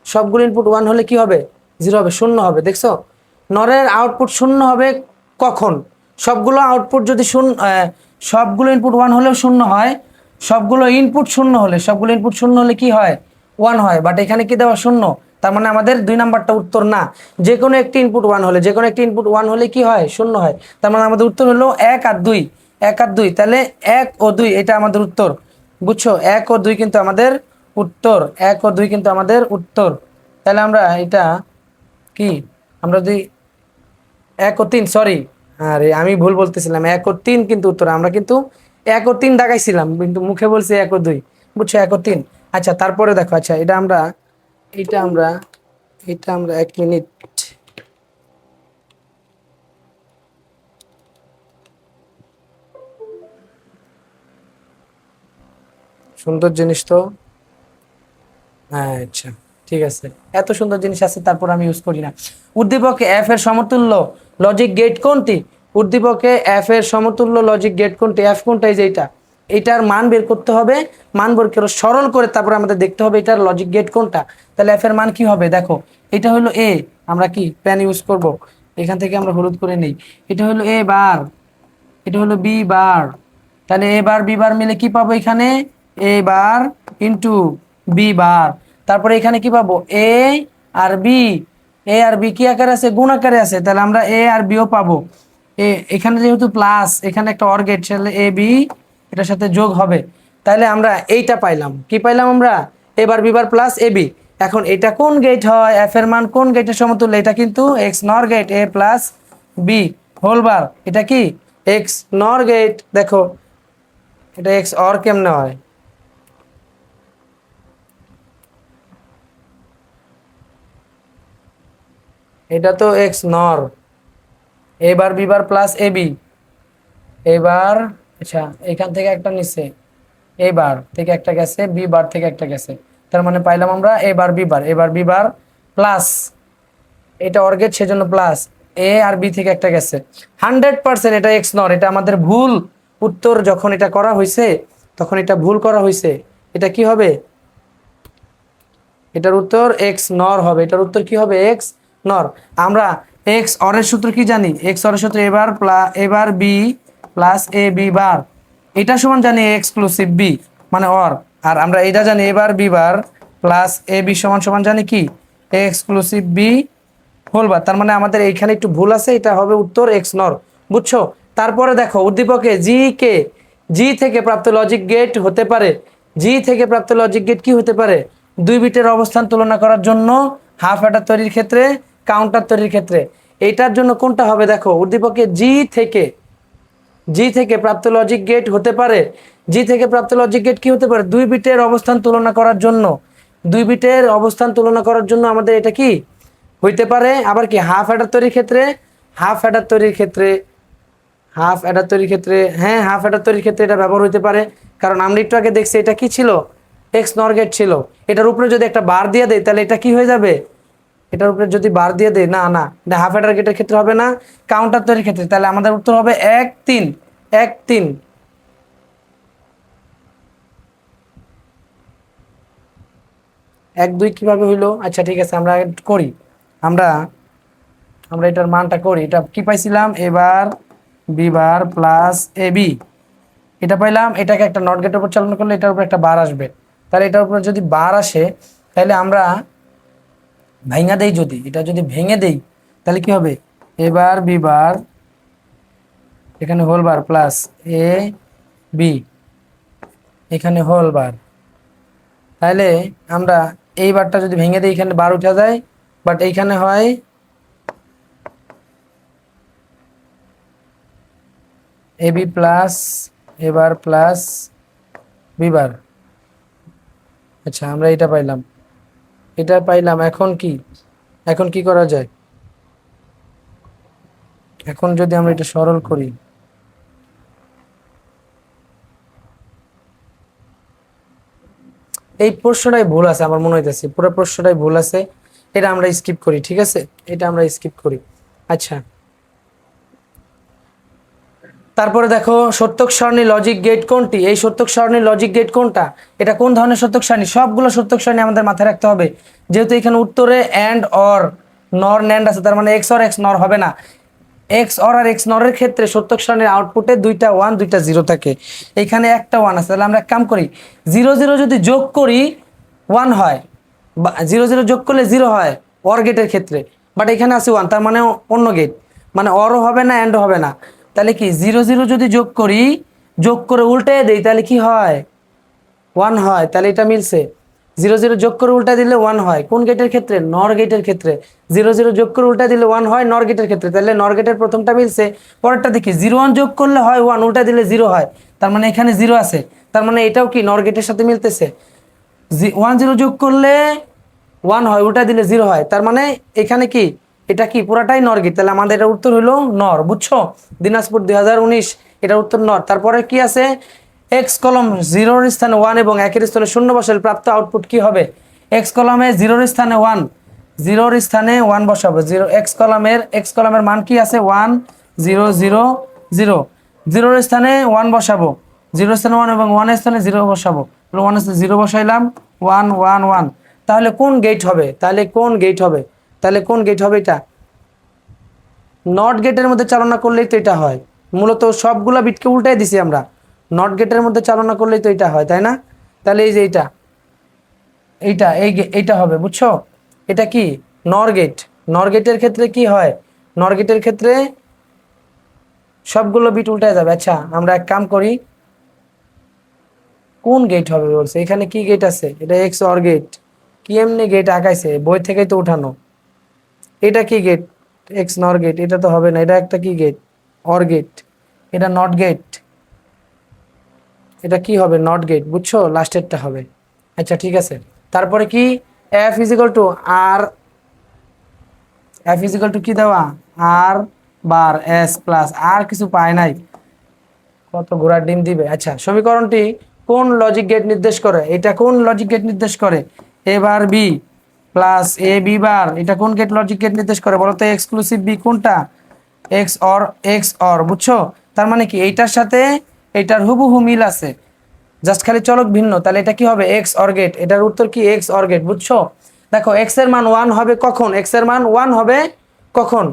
সবগুলো ইনপুট 1 হলে কি হবে, 0 হবে, শূন্য হবে। দেখছো, নরের আউটপুট শূন্য হবে কখন? সবগুলো আউটপুট যদি শূন্য, সবগুলো ইনপুট 1 হলেও শূন্য হয়, সবগুলো ইনপুট শূন্য হলে, সবগুলো ইনপুট শূন্য হলে কি হয়, 1 হয়। বাট এখানে কি দেওয়া শূন্য, তার মানে আমাদের 2 নাম্বারটা উত্তর না। যে কোনো একটি ইনপুট 1 হলে, যে কোনো একটি ইনপুট 1 হলে কি হয়, শূন্য হয়। তার মানে আমাদের উত্তর হলো 1 আর 2, 1 আর 2, তাহলে 1 ও 2 এটা আমাদের উত্তর। বুঝছো, 1 ও 2 কিন্তু আমাদের উত্তর, 1 ও 2 কিন্তু আমাদের উত্তর। তাহলে আমরা এটা কি, আমরা যদি 1 ও 3, সরি, আরে আমি ভুল বলতেছিলাম, 1 ও 3 কিন্তু উত্তর, আমরা কিন্তু 1 ও 3 দাগাইছিলাম, কিন্তু মুখে বলছি 1 ও 2। বুঝছো, 1 ও 3। আচ্ছা, তারপরে দেখো, আচ্ছা এটা আমরা, এটা আমরা, এটা আমরা 1 মিনিট, সুন্দর জিনিস তো, আচ্ছা ঠিক আছে, এত সুন্দর জিনিস আছে তারপর আমি ইউজ করি না। উদ্দীপকে এফ এর সমতুল্য লজিক গেট কোনটি? উদ্দীপকে এফ এর সমতুল্য লজিক গেট কোনটি? এফ কোনটা, এই যে এইটা, এইটার মান বের করতে হবে, মান বের করে সরল করে তারপর আমাদের দেখতে হবে এটার লজিক গেট কোনটা। তাহলে এফ এর মান কি হবে, দেখো, এটা হলো এ, আমরা কি পেন ইউজ করব, এখান থেকে আমরা হলুদ করে নেই, এটা হলো এ বার, এটা হলো বি বার, তাহলে এ বার বি বার মিলে কি পাবো, এখানে এ বার ইন্টু বি বার। তারপরে এখানে কি পাবো, এ আর বি, এ আর বি কি আকারে আছে, গুণ আকারে আছে, তাহলে আমরা এ আর বিও পাবো। এখানে যেহেতু প্লাস, এখানে একটা অর গেট, তাহলে এ বি এটার সাথে যোগ হবে, তাহলে আমরা এইটা পাইলাম, কি পাইলাম আমরা, এ বার B bar plus a B. এখন এটা কোন গেট হয়, এফ এর মান কোন গেটের সমতুল্য, এটা কিন্তু এক্স নর গেট, এ প্লাস বি হোল বার, এটা কি এক্স নর গেট। দেখো, এটা এক্স অর কেমনে হয়, এটা তো এক্স নর, এ বার B bar plus a B. এবার আচ্ছা এখান থেকে একটা নিচ্ছে, এ বার থেকে একটা গেছে, বি বার থেকে একটা গেছে, তার মানে পাইলাম আমরা এ বার বি বার, এবার বি বার প্লাস, এটা অর্গেট সেজন্য প্লাস, এ আর বি থেকে একটা গেছে। 100% এটা এক্স নর, এটা আমাদের ভুল উত্তর। যখন এটা করা হয়েছে তখন এটা ভুল করা হয়েছে। এটা কি হবে? এটার উত্তর এক্স নর হবে। এটার উত্তর কি হবে? এক্স নর। আমরা এক্স অরের সূত্র কি জানি? এক্স অরের সূত্র এবার এবার b plus a b bar, এটা সমান জানি এক্সক্লুসিভ বি মানে অর। আর আমরা এটা জানি এবার b bar plus a b সমান সমান জানি কি? Exclusive b whole bar. তার মানে আমাদের এইখানে একটু ভুল আছে, এটা হবে উত্তর এক্স নর। বুঝছো? তারপরে দেখো উদ্দীপকে জি কে, জি থেকে প্রাপ্ত লজিক গেট হতে পারে, জি থেকে প্রাপ্ত লজিক গেট কি হতে পারে? দুই বিটের অবস্থান তুলনা করার জন্য, হাফ অ্যাডার তৈরির ক্ষেত্রে, কাউন্টার তৈরির ক্ষেত্রে। এইটার জন্য কোনটা হবে? দেখো উদ্দীপকে জি থেকে প্রাপ্ত লজিক গেট হতে পারে, জি থেকে প্রাপ্ত লজিক গেট কি হতে পারে? দুই বিটের অবস্থান তুলনা করার জন্য, দুই বিটের অবস্থান তুলনা করার জন্য আমাদের এটা কি হইতে পারে? আবার কি হাফ অ্যাডার তৈরির ক্ষেত্রে, হাফ অ্যাডার তৈরির ক্ষেত্রে, হাফ অ্যাডার তৈরির ক্ষেত্রে, হ্যাঁ হাফ অ্যাডার তৈরির ক্ষেত্রে এটা ব্যবহার হতে পারে। কারণ আমরা একটু আগে দেখছি এটা কি ছিল? এক্স নর গেট ছিল। এটার উপরে যদি একটা বার দিয়ে দেয় তাহলে এটা কি হয়ে যাবে? এটার উপরে যদি বার দিয়ে দেয়, না না এটা হাফ অ্যাডার গেটের ক্ষেত্রে হবে না, কাউন্টার তৈরির ক্ষেত্রে। তাহলে আমাদের উত্তর হবে 1 3, 1 3। 1 2 কিভাবে হইলো? আচ্ছা ঠিক আছে আমরা করি, আমরা আমরা এটার মানটা করি। এটা কি পাইছিলাম? এবার b bar plus a B, এটা পাইলাম। এটাকে একটা নট গেটের উপর চালনা করলে এটার উপর একটা বার আসবে। তাহলে এটার উপর যদি বার আসে তাহলে আমরা ভেঙে দেই, যদি এটা যদি ভেঙে দেই তাহলে কি হবে? এবার বি বার, এখানে whole bar plus a B, এখানে হোল বার। তাহলে আমরা এই বারটা যদি ভেঙে দিই এখানে বার উঠে যায়, বাট এইখানে হয় এ বি প্লাস এবার প্লাস বি বার। আচ্ছা আমরা এটা পাইলাম, এটা পাইলাম। এখন কি, এখন কি করা যায়? এখন যদি আমরা এটা সরল করি, এই প্রশ্নটাই ভুল আছে আমার মনে হইতেছে, পুরো প্রশ্নটাই ভুল আছে। এটা আমরা স্কিপ করি, ঠিক আছে? এটা আমরা স্কিপ করি। আচ্ছা তারপরে দেখো সত্যক সারণী লজিক গেট কোনটি? এই সত্যক সারণী লজিক গেট কোনটা? এটা কোন ধরনের সত্যক সারণী? সবগুলো সত্যক সারণী আমাদের মাথায় রাখতে হবে। যেহেতু এখানে উত্তরে অ্যান্ড অর নর ন্যান্ড আছে, তার মানে এক্স অর এক্স নর হবে না। এক্স অর আর এক্স নরের ক্ষেত্রে সত্যক সারণীর আউটপুটে দুইটা ওয়ান দুইটা জিরো থাকে, এখানে একটা ওয়ান আছে। তাহলে আমরা এক কাম করি, জিরো জিরো যদি যোগ করি ওয়ান হয়, বা জিরো জিরো যোগ করলে জিরো হয় অর গেটের ক্ষেত্রে, বাট এখানে আছে ওয়ান, তার মানে অন্য গেট, মানে অরও হবে না অ্যান্ডও হবে না। তাহলে কি জিরো জিরো যদি যোগ করি, যোগ করে উল্টে দেই তাহলে কি হয়? ওয়ান হয়। তাহলে এটা মিলছে। জিরো জিরো যোগ করে উল্টা দিলে ওয়ান হয়, কোন গেটের ক্ষেত্রে? নর গেটের ক্ষেত্রে। জিরো জিরো যোগ করে উল্টা দিলে ওয়ান হয় নর গেটের ক্ষেত্রে। তাহলে নর গেটের প্রথমটা মিলছে। পরেরটা দেখি, জিরো ওয়ান যোগ করলে হয় ওয়ান, উল্টা দিলে জিরো হয়, তার মানে এখানে জিরো আছে, তার মানে এটাও কি নর গেটের সাথে মিলতেছে। ওয়ান জিরো যোগ করলে ওয়ান হয়, উল্টা দিলে জিরো হয়, তার মানে এখানে কি এটা কি পুরাটাই নর গেট। তাহলে আমাদের এটা উত্তর হলো নর। বুঝছো? দিনাজপুর 2019 এটার উত্তর নর। তারপরে কি আছে? এক্স কলম জিরোর স্থানে ওয়ান এবং একের স্থানে শূন্য বসালে প্রাপ্ত আউটপুট কি হবে? এক্স কলমে জিরোর স্থানে ওয়ান, জিরোর স্থানে ওয়ান বসাবো। জিরো এক্স কলমের মান কি আছে? 1 0 0 0, জিরোর স্থানে ওয়ান বসাবো, জিরোর স্থানে ওয়ান এবং ওয়ানের স্থানে জিরো বসাবো। ওয়ানের স্থানে জিরো বসাইলাম, 1 1 1। তাহলে কোন গেট হবে? তাহলে কোন গেট হবে? তাহলে কোন গেট হবে? এটা নট গেটের মধ্যে চালনা করলেই তো এটা হয়। মূলত সবগুলা বিটকে উল্টাই দিছি আমরা, নট গেটের মধ্যে চালনা করলেই তো এটা হয়, তাই না? তাহলে এই যে এইটা, এইটা হবে। বুঝছো? এটা কি নর গেট। নর গেটের ক্ষেত্রে কি হয়? নর গেটের ক্ষেত্রে সবগুলো বিট উল্টায় যাবে। আচ্ছা আমরা এক কাম করি, কোন গেট হবে বলছে, এখানে কি গেট আছে? এটা এক্স অর গেট। কি এমনি গেট আঁকাইছে, বই থেকেই তো উঠানো। এটা কি গেট? এক্স নর গেট। এটা তো হবে না, এটা একটা কি গেট? Or gate. এটা নট গেট। এটা কি হবে? Not gate. বুঝছো? লাস্টেরটা হবে। আচ্ছা ঠিক আছে। তারপরে কি? এফ ইজ ইকুয়াল টু আর এফ ইজিক্যাল টু কি দেওয়া আর বার এস প্লাস, আর কিছু পায় নাই, কত ঘোড়ার ডিম দিবে। আচ্ছা, সমীকরণটি কোন লজিক গেট নির্দেশ করে? এটা কোন লজিক গেট নির্দেশ করে? এ বার B plus a b bar, এটা কোন গেট লজিক গেট নির্দেশ করে বলো তো? এক্সক্লুসিভ বি কোনটা? এক্স অর, বুঝছো? তার মানে কি এইটার সাথে এইটার হুবহু মিল আছে, জাস্ট খালি চলক ভিন্ন, তাহলে এটা কি হবে? X or gate. এটার উত্তর কি? এক্স অর গেট, বুঝছো? দেখো এক্স এর মান 1 হবে কখন? এক্স এর মান 1 হবে কখন?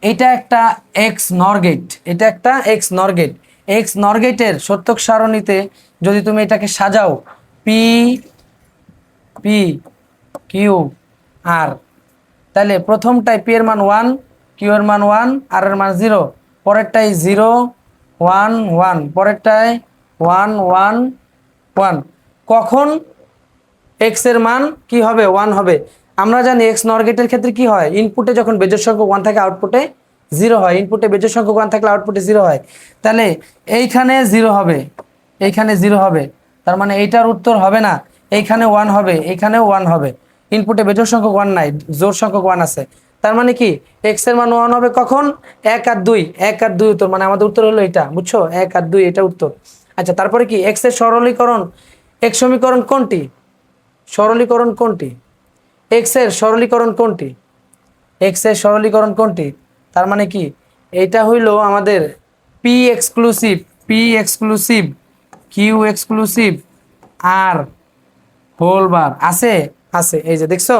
এটা একটা এক্স নর গেট, এটা একটা এক্স নর গেট। এক্স নর গেটের সত্যক সারণীতে যদি তুমি এটাকে সাজাও পি পি কিউ আর, তাহলে প্রথমটায় পি এর মান 1, কিউ এর মান 1, আর এর মান 0, পরেরটায় 0 1 1, পরেরটায় 1 1 1। কখন এক্স এর মান কি হবে? 1 হবে। আমরা জানি এক্স নর গেটের ক্ষেত্রে কি হয়, ইনপুটে যখন বেজোড় সংখ্যক 1 থাকে আউটপুটে 0 হয়, ইনপুটে বেজোড় সংখ্যক 1 থাকলে আউটপুটে 0 হয়। তাহলে এইখানে 0 হবে, এইখানে 0 হবে, তার মানে এইটার উত্তর হবে না। এইখানে 1 হবে, এইখানেও 1 হবে, ইনপুটে বেজোড় সংখ্যক 1 নাই, জোড় সংখ্যক 1 আছে। তার মানে কি এক্স এর মান 1 হবে কখন? 1 আর 2, 1 আর 2 উত্তর, মানে আমাদের উত্তর হলো এটা, বুঝছো? 1 আর 2 এটা উত্তর। আচ্ছা, তারপরে কি এক্স এর সরলীকরণ, এক্স সমীকরণ কোনটি? সরলীকরণ কোনটি? এক্স এর সরলীকরণ কোনটি? এক্স এর সরলীকরণ কোনটি? তার মানে কি এটা হইলো আমাদের P exclusive, P exclusive Q exclusive আর হোল বার আছে, আছে, এই যে দেখছো।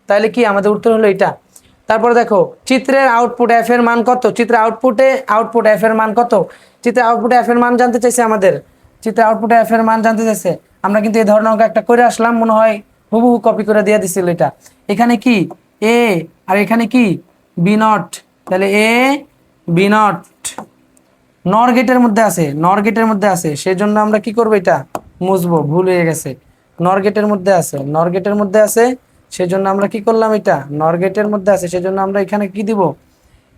তাহলে কি আমাদের উত্তর হলো এটা। তারপরে দেখো চিত্রের আউটপুট এফ এর মান কত? চিত্রের আউটপুট এফ এর মান কত? চিত্রের আউটপুটে এফ এর মান জানতে চাইছে আমাদের, চিত্রের আউটপুটে এফ এর মান জানতে চাইছে। আমরা কিন্তু এই ধরনের অঙ্ক একটা করে আসলাম, মনে হয় হুবহু কপি করে দিয়ে দিছিল এটা। এখানে কি এ আর এখানে কি বি নট, তাহলে এ বি নট নর গেটের মধ্যে আছে, নর গেটের মধ্যে আছে, সেজন্য আমরা কি করব? এটা মুছবো, ভুল হয়ে গেছে। নর গেটের মধ্যে আছে, নর গেটের মধ্যে আছে, সেজন্য আমরা কি করলাম? এটা নর গেটের মধ্যে আছে, সেজন্য আমরা এখানে কি দিব?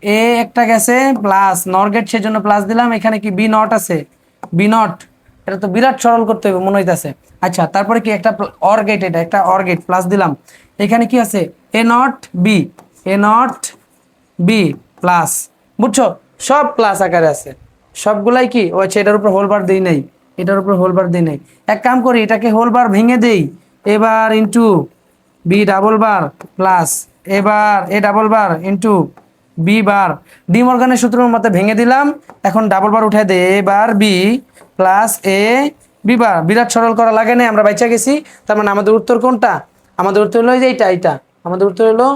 এ একটা গেছে প্লাস নর গেট, সেজন্য প্লাস দিলাম। এখানে কি বি নট আছে, বি নট, এটা তো বিরাট সরল করতে হবে মনে হইতাছে। আচ্ছা, তারপরে কি একটা অর গেট, এটা একটা অর গেট, প্লাস দিলাম। এখানে কি আছে? A not B, A not B plus, বুঝছো? সব প্লাস আকারে আছে, সবগুলাই কি ও আচ্ছা, এটার উপর হোলবার দেই নাই, এটার উপর হোলবার দেই নাই। এক কাম করি, এটাকে হোলবার ভেঙে দেই, A bar into B double bar plus এবার A double bar into B bar, De মর্গানের সূত্রের মতে ভেঙে দিলাম। এখন ডাবল বার উঠাই দেয়, এবার বি প্লাস এ বি বার, বিরাট সরল করা লাগে না, আমরা বাইচা গেছি। তার মানে আমাদের উত্তর কোনটা? আমাদের উত্তর হলো এই যে এইটা, এইটা আমাদের উত্তর হলো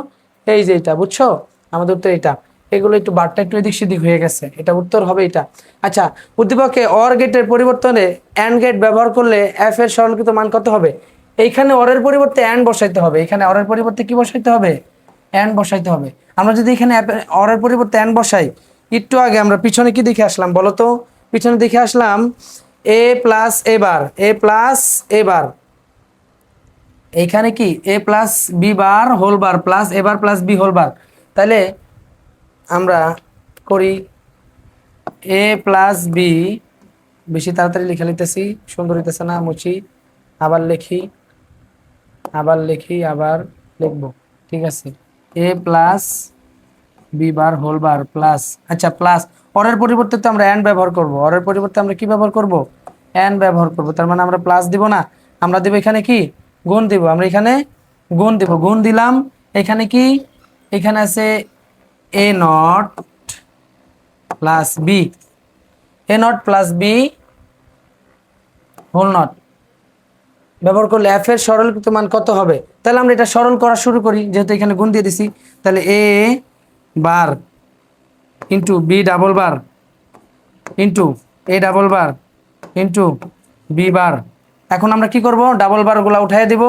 এই যে এইটা, বুঝছো? আমাদের উত্তর এটা। এগুলো একটু বারটা একটু এদিক সেদিক হয়ে গেছে, এটা উত্তর হবে এটা। আচ্ছা, উদ্দীপকে অর গেটের পরিবর্তনে অ্যান্ড গেট ব্যবহার করলে এফ এর সরলীকৃত মান কত হবে? এইখানে অরের পরিবর্তে অ্যান্ড বসাইতে হবে, এখানে অরের পরিবর্তে কি বসাইতে হবে? অ্যান্ড বসাইতে হবে। আমরা যদি এখানে অরের পরিবর্তে অ্যান্ড বসাই, একটু আগে আমরা পিছনে কি দেখে আসলাম বলো তো? পিছনে দেখে আসলাম এ plus A bar, A plus A bar, এইখানে কি A plus B bar whole bar plus A bar plus B whole bar. তাহলে আমরা করি এ প্লাস বি, বেশি তাড়াতাড়ি লিখে নিতেছি, সুন্দর হইতেছে না, মুছি, আবার লিখি, আবার লিখি, আবার লিখবো, ঠিক আছে। A plus B bar whole bar plus, আচ্ছা প্লাস, অরের পরিবর্তে তো আমরা অ্যান্ড ব্যবহার করব, অরের পরিবর্তে আমরা কি ব্যবহার করব? অ্যান্ড ব্যবহার করব। তার মানে আমরা প্লাস দিব না, আমরা দেব এখানে কি গুণ দিব, আমরা এখানে গুণ দিব, গুণ দিলাম। এখানে কি এখানে আছে A not plus B, A not plus B whole not ব্যবহার করলে এফ এর সরলীকৃত মান কত হবে? তাহলে আমরা এটা সরল করা শুরু করি, যেহেতু এখানে গুণ দিয়ে দিছি। তাহলে A bar into B double bar into A double bar into B bar. এখন আমরা কি করব? ডাবল বারগুলো উঠাই দিব,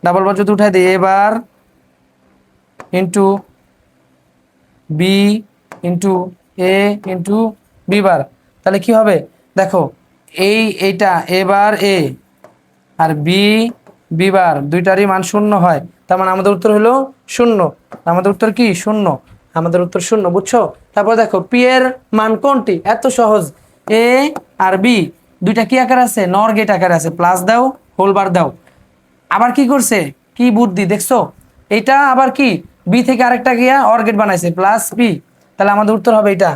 ডাবল বার যদি উঠাই দিই, এ বার ইন্টু বি ইন্টু এ ইন্টু বি বার, তাহলে কি হবে দেখো, এইটা এ বার এ আর বি বি বার দুইটারই মান শূন্য হয়, তার মানে আমাদের উত্তর হলো শূন্য। আমাদের উত্তর কি? শূন্য। আমাদের উত্তর শূন্য, বুঝছো? তারপর দেখো পি এর মান কোনটি? এত সহজ, এ আর বি দুইটা কি আকার আছে? নর গেট আকারে আছে, প্লাস দাও হোল বার দাও। আবার কি করছে, কি বুদ্ধি দেখছো? এটা আবার কি বি থেকে আরেকটা গিয়া অর গেট বানাইছে প্লাস বি, তাহলে আমাদের উত্তর হবে এটা।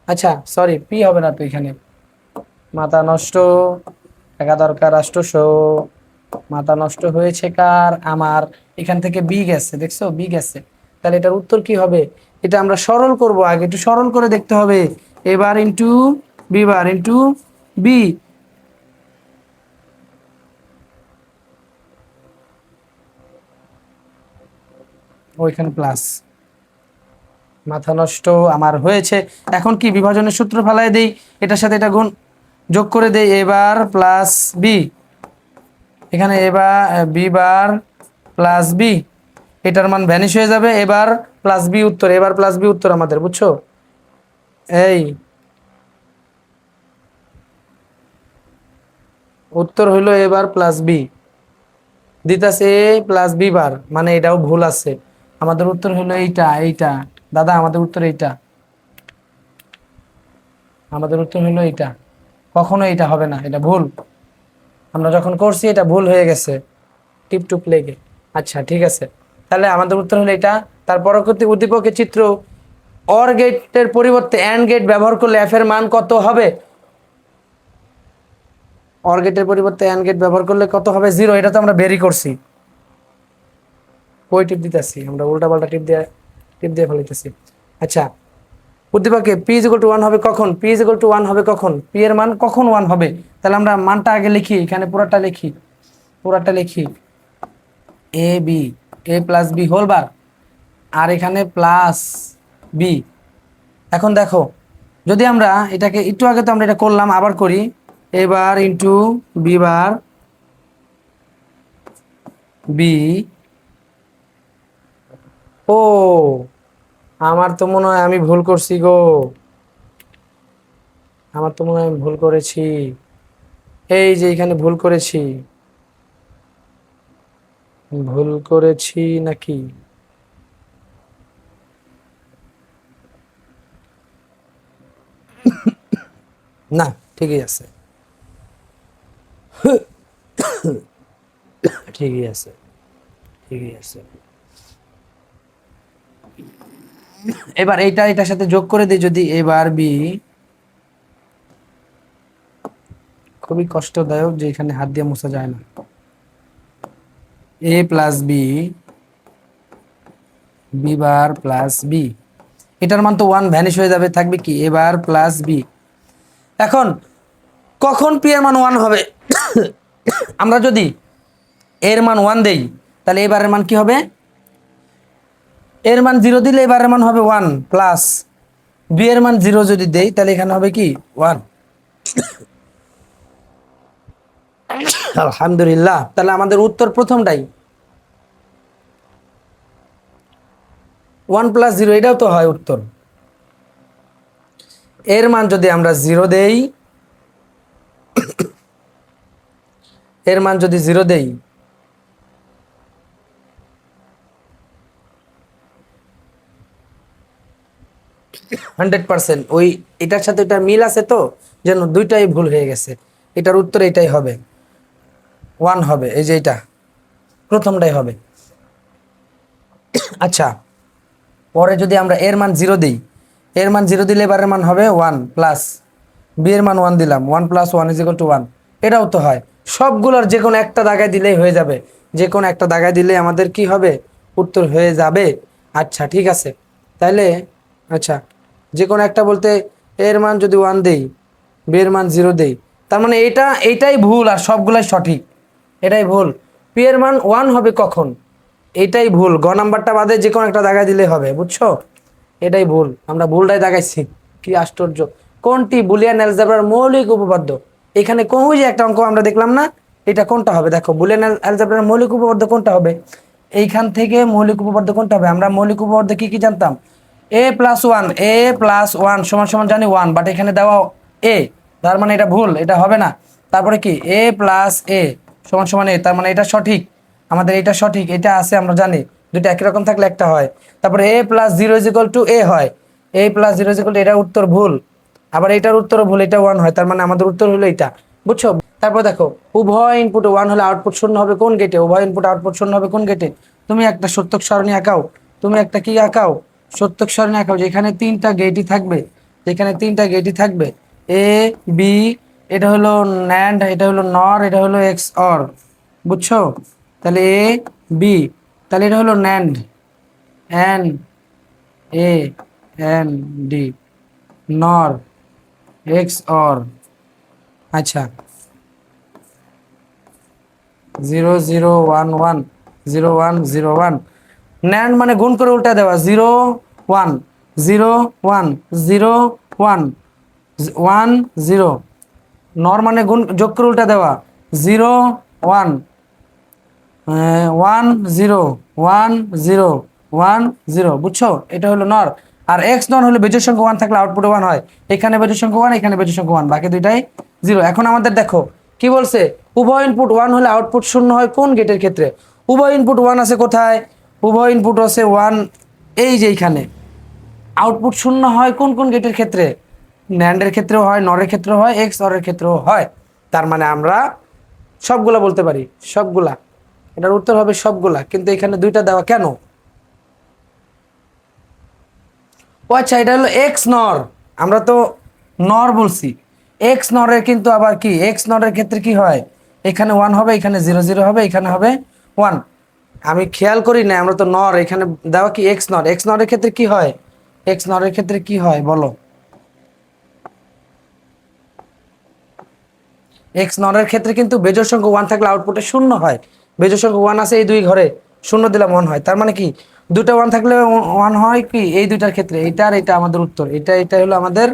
আচ্ছা সরি, পি হবে না তো এখানে, মাথা নষ্ট, টাকা দরকার রাষ্ট্রশো, মাথা নষ্ট হয়েছে কার, আমার। এখান থেকে বি গেছে, দেখছো বি গেছে, তাহলে এটার উত্তর কি হবে? এটা আমরা সরল করব, আগে একটু সরল করে দেখতে হবে। এবার into B bar into b, ওইখানে প্লাস, মাথা নষ্ট আমার হয়েছে। এখন কি বিভাজনের সূত্র ফেলায় দেই, এটার সাথে এটা গুণ যোগ করে দেই, এবার প্লাস বি, এখানে এবার বি বার প্লাস বি, এটার মান ভ্যানিশ হয়ে যাবে, এবার প্লাস বি উত্তর, এবার প্লাস বি উত্তর আমাদের, বুঝছো? এই উত্তর হইলো এবার প্লাস বি দিতাছে, এ প্লাস বি বার, মানে এটাও ভুল আছে। আমাদের উত্তর হলো এইটা, এইটা দাদা, আমাদের উত্তর এইটা, আমাদের উত্তর হলো এইটা। কখনো এটা হবে না, এটা ভুল, আমরা যখন করছি এটা ভুল হয়ে গেছে টিপ টুপ লেগে। আচ্ছা ঠিক আছে, তাহলে আমাদের উত্তর হলো এটা। তার পরবর্তী উদ্দীপকের চিত্র, অর গেটের পরিবর্তে অ্যান্ড গেট ব্যবহার করলে এফ এর মান কত হবে? অর গেটের পরিবর্তে অ্যান্ড গেট ব্যবহার করলে কত হবে? 0। এটা তো আমরা বেরি করছি, কই টিপ দিতেছি আমরা, উল্টা পাল্টা টিপ দিয়ে ফেলাইতেছি। আচ্ছা, উদ্দীপকে পি ইজ ইকুয়াল টু 1 হবে কখন? পি ইজ ইকুয়াল টু 1 হবে কখন? পি এর মান কখন 1 হবে? তাহলে আমরা মানটা আগে লিখি, এখানে পুরাটা লিখি, পুরাটা লিখি, A B, A plus B whole বার, আর এখানে প্লাস বি। এখন দেখো, যদি আমরা এটাকে একটু আগে তো আমরা এটা করলাম, আবার করি, এবার ইন্টু বি বার বি, ও আমার তো মনে হয় আমি ভুল করছি গো, আমার তো মনে হয় আমি ভুল করেছি, এই যে এখানে ভুল করেছি, ভুল করেছি নাকি? না, ঠিকই আছে, ঠিকই আছে, ঠিকই আছে। এবার এইটা এটার সাথে যোগ করে দিই যদি, এবার বি, খুবই কষ্টদায়ক যে এখানে হাত দিয়ে মোছা যায় না, A plus B, B bar plus B, এটার মান তো 1 ভ্যানিশ হয়ে যাবে, থাকবে কি এবার প্লাস বি। এখন কখন পি এর মান 1 হবে? আমরা যদি এর মান 1 দেই, তাহলে এবারের মান কি হবে? এর মান 0 দিলে এবারের মান হবে 1 প্লাস বি এর মান 0 যদি দেই, তাহলে এখানে হবে কি 1। আলহামদুলিল্লাহ, তাহলে আমাদের উত্তর প্রথমটাই 1 প্লাস 0, এটাও তো হয় উত্তর। এর মান যদি আমরা 0 দেই, এর মান যদি 0 দেই, হান্ড্রেড পার্সেন্ট ওই এটার সাথে এটা মিল আছে, তো যেন দুইটাই ভুল হয়ে গেছে, এটার উত্তর এটাই হবে, 1 হবে, এই যে এটা প্রথমটাই হবে। আচ্ছা, পরে যদি আমরা এর মান 0 দিই, এর মান 0 দিলে এবারের মান হবে 1 প্লাস বি এর মান 1 দিলাম, 1 প্লাস 1 ইজ ইকুয়াল টু 1, এটাও তো হয়। সবগুলোর যে কোনো একটা দাগায় দিলেই হয়ে যাবে, যে কোনো একটা দাগায় দিলে আমাদের কি হবে? উত্তর হয়ে যাবে। আচ্ছা ঠিক আছে, তাহলে আচ্ছা, যে কোনো একটা বলতে এর মান যদি 1 দেই, বি এর মান 0 দেই, তার মানে এইটাই ভুল আর সবগুলাই সঠিক, এটাই ভুল। পি এর মান 1 হবে কখন? এটাই ভুল, গ নাম্বারটা বাদে যে কোনো একটা দাগায় দিলে হবে, বুঝছো? এটাই ভুল, আমরা ভুলটাই দাগাইছি, কি আশ্চর্য। কোনটি বুলিয়ান অ্যালজেব্রার মৌলিক উপপাদ্য? এখানে কোন যে একটা অঙ্ক আমরা দেখলাম না, এটা কোনটা হবে? দেখো, বুলিয়ান অ্যালজেব্রার মৌলিক উপপাদ্য কোনটা হবে? এইখান থেকে মৌলিক উপপাদ্য কোনটা হবে? আমরা মৌলিক উপপাদ্য কি কি জানতাম? এ প্লাস ওয়ান, এ প্লাস ওয়ান সমান সমান জানি 1, বাট এখানে দেওয়া এ, তার মানে এটা ভুল, এটা হবে না। তারপরে কি এ প্লাস এ সমান সমান এ, তার মানে এটা সঠিক, আমাদের এটা সঠিক, এটা আছে আমরা জানি, দুটো একই রকম থাকলে একটা হয়। তারপরে এ প্লাস 0 ইজ ইকুয়াল টু এ হয়, এ প্লাস 0 ইজ ইকুয়াল টু, এটা উত্তর ভুল। আবার এটার উত্তরও ভুল, এটা 1 হয়, তার মানে আমাদের উত্তর হলো এটা, বুঝছো? তারপর দেখো উভয় ইনপুট 1 হলে আউটপুট শূন্য হবে কোন গেটে, উভয় ইনপুট আউটপুট শূন্য হবে কোন গেটে। তুমি একটা সত্যক সারণী আঁকাও, তুমি একটা কি আঁকাও, সত্যক সারণী আঁকাও যেখানে 3টা গেটই থাকবে, যেখানে 3টা গেটই থাকবে এ বি, এটা হলো ন্যান্ড, এটা হলো নর, এটা হলো এক্স অর, বুঝছো? তাহলে এ বি, তাহলে এটা হলো NAND, N A N D, নর এক্স অর। আচ্ছা 0 0 1 1 0 1 0 1, ন্যান্ড মানে গুণ করে উল্টা দেওয়া 0 1 0 1 0 1 1 0, নর মানে গুণ যোগ করে উল্টা দেওয়া 0 1 1 0 1 0 1 0, বুঝছো? এটা হলো নর। আর এক্স নর হলে বেজোড় সংখ্যা 1 থাকলে আউটপুট 1 হয়, এখানে বেজোড় সংখ্যা 1, এখানে বেজোড় সংখ্যা 1, বাকি দুইটাই 0। এখন আমাদের দেখো কি বলছে, উভয় ইনপুট 1 হলে আউটপুট শূন্য হয় কোন গেটের ক্ষেত্রে। উভয় ইনপুট 1 আছে কোথায়, উভয় ইনপুট আছে 1 এই যে এইখানে। আউটপুট শূন্য হয় কোন কোন গেটের ক্ষেত্রে, ন্যান্ডের ক্ষেত্রেও হয়, নরের ক্ষেত্রেও হয়, এক্স অরের ক্ষেত্রেও হয়। তার মানে আমরা সবগুলা বলতে পারি, সবগুলা। এটার উত্তর হবে সবগুলা, কিন্তু এখানে দুইটা দেওয়া কেন? ও আচ্ছা, এটা হলো এক্স নর, আমরা তো নর বলছি। এক্স নরের কিন্তু আবার কি, এক্স নরের ক্ষেত্রে কি হয়, এখানে 1 হবে, এখানে 0 0 হবে, এখানে হবে 1। আমি খেয়াল করি না, আমরা তো নর, এখানে দেওয়া কি এক্স নর। এক্স নরের ক্ষেত্রে কি হয়, এক্স নরের ক্ষেত্রে কি হয় বলো? এক্স নরের ক্ষেত্রে কিন্তু বেজোড় সংখ্যা 1 থাকলে আউটপুটে শূন্য হয়। বেজোড় সংখ্যা 1 আছে এই দুই ঘরে, শূন্য দিলাম 1 হয়। তার মানে কি দুটা 1 থাকলে 1 হয় কি এই দুইটার ক্ষেত্রে। এটা আর এটা আমাদের উত্তর, এটা এটা হলো আমাদের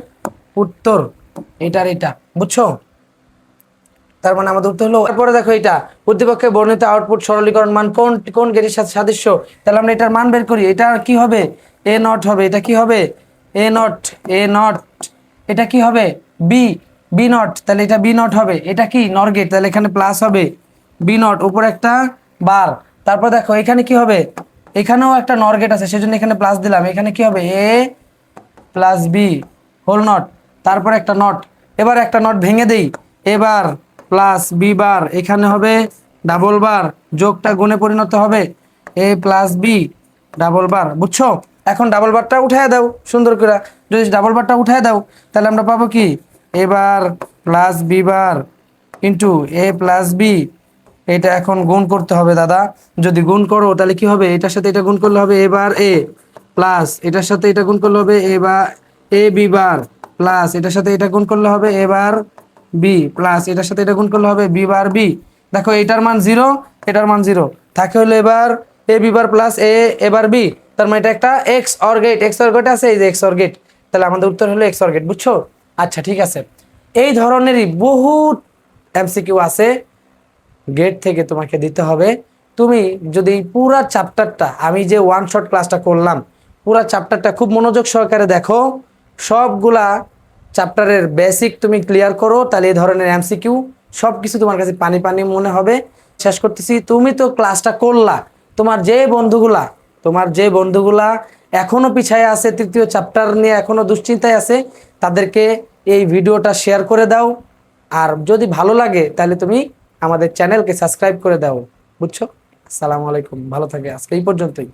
উত্তর, এটা আর এটা, বুঝছো? তার মানে আমাদের উত্তর হলো। তারপরে দেখো এটা উদ্দীপকে বর্ণিত আউটপুট সরলীকরণ মান কোন কোন গেটের সাথে সাদৃশ্য। তাহলে আমরা এটার মান বের করি, এটা কি হবে এ নট হবে, এটা কি হবে এ নট, এ নট, এটা কি হবে বি, বি নট, তাহলে এটা বি নট হবে। এটা কি নর গেট, তাহলে এখানে প্লাস হবে বি নট, উপরে একটা বার। তারপর দেখো এখানে কি হবে, এখানেও একটা নর গেট আছে সেজন্য এখানে প্লাস দিলাম, এখানে কি হবে এ প্লাস বি হোল নট, তারপর একটা নট। এবার একটা নট ভেঙে দেই, এবার প্লাস বি বার, এখানে হবে ডাবল বার, যোগটা গুণে পরিণত হবে এ প্লাস বি ডাবল বার, বুঝছো? এখন ডাবল বারটা উঠায় দাও সুন্দর করে, যদি ডাবল বারটা উঠায় দাও তাহলে আমরা পাবো কি এবার প্লাস বি বার ইন্টু এ প্লাস বি। এটা এখন গুণ করতে হবে দাদা, যদি গুণ করো তাহলে কি হবে, এটার সাথে এটা গুণ করলে হবে এবার এ প্লাস, এটার সাথে এটা গুণ করলে হবে এবার এ বি বার প্লাস, এটার সাথে এটা গুণ করলে হবে এবার বি প্লাস, এটার সাথে এটা গুণ করলে হবে বি বার বি। দেখো এটার মান 0, এটার মান 0 থাকে হলো এবার এ বি বার প্লাস এ এবার বি। তার মানে এটা একটা x or gate, x or gate আছে এই যে এক্স অর গেট, তাহলে আমাদের উত্তর হলো এক্স অর গেট, বুঝছো? আচ্ছা ঠিক আছে, এই ধরনেরই বহুত এমসিকিউ আছে, গেট থেকে তোমাকে দিতে হবে। তুমি যদি পুরা চ্যাপ্টারটা, আমি যে ওয়ান শট ক্লাসটা করলাম, পুরা চ্যাপ্টারটা খুব মনোযোগ সহকারে দেখো, সবগুলা চ্যাপ্টারের বেসিক তুমি ক্লিয়ার করো, তাহলে এই ধরনের এমসিকিউ সব কিছু তোমার কাছে পানি পানি মনে হবে। শেষ করতেছি, তুমি তো ক্লাসটা করলা, তোমার যে বন্ধুগুলা এখনো পিছায় আছে, তৃতীয় চ্যাপ্টার নিয়ে এখনো দুশ্চিন্তায় আছে, তাদেরকে এই ভিডিওটা শেয়ার করে দাও। আর যদি ভালো লাগে তাহলে তুমি আমাদের চ্যানেলকে সাবস্ক্রাইব করে দাও, বুঝছো? আসসালামু আলাইকুম, ভালো থাকে, আজকে এই পর্যন্তই।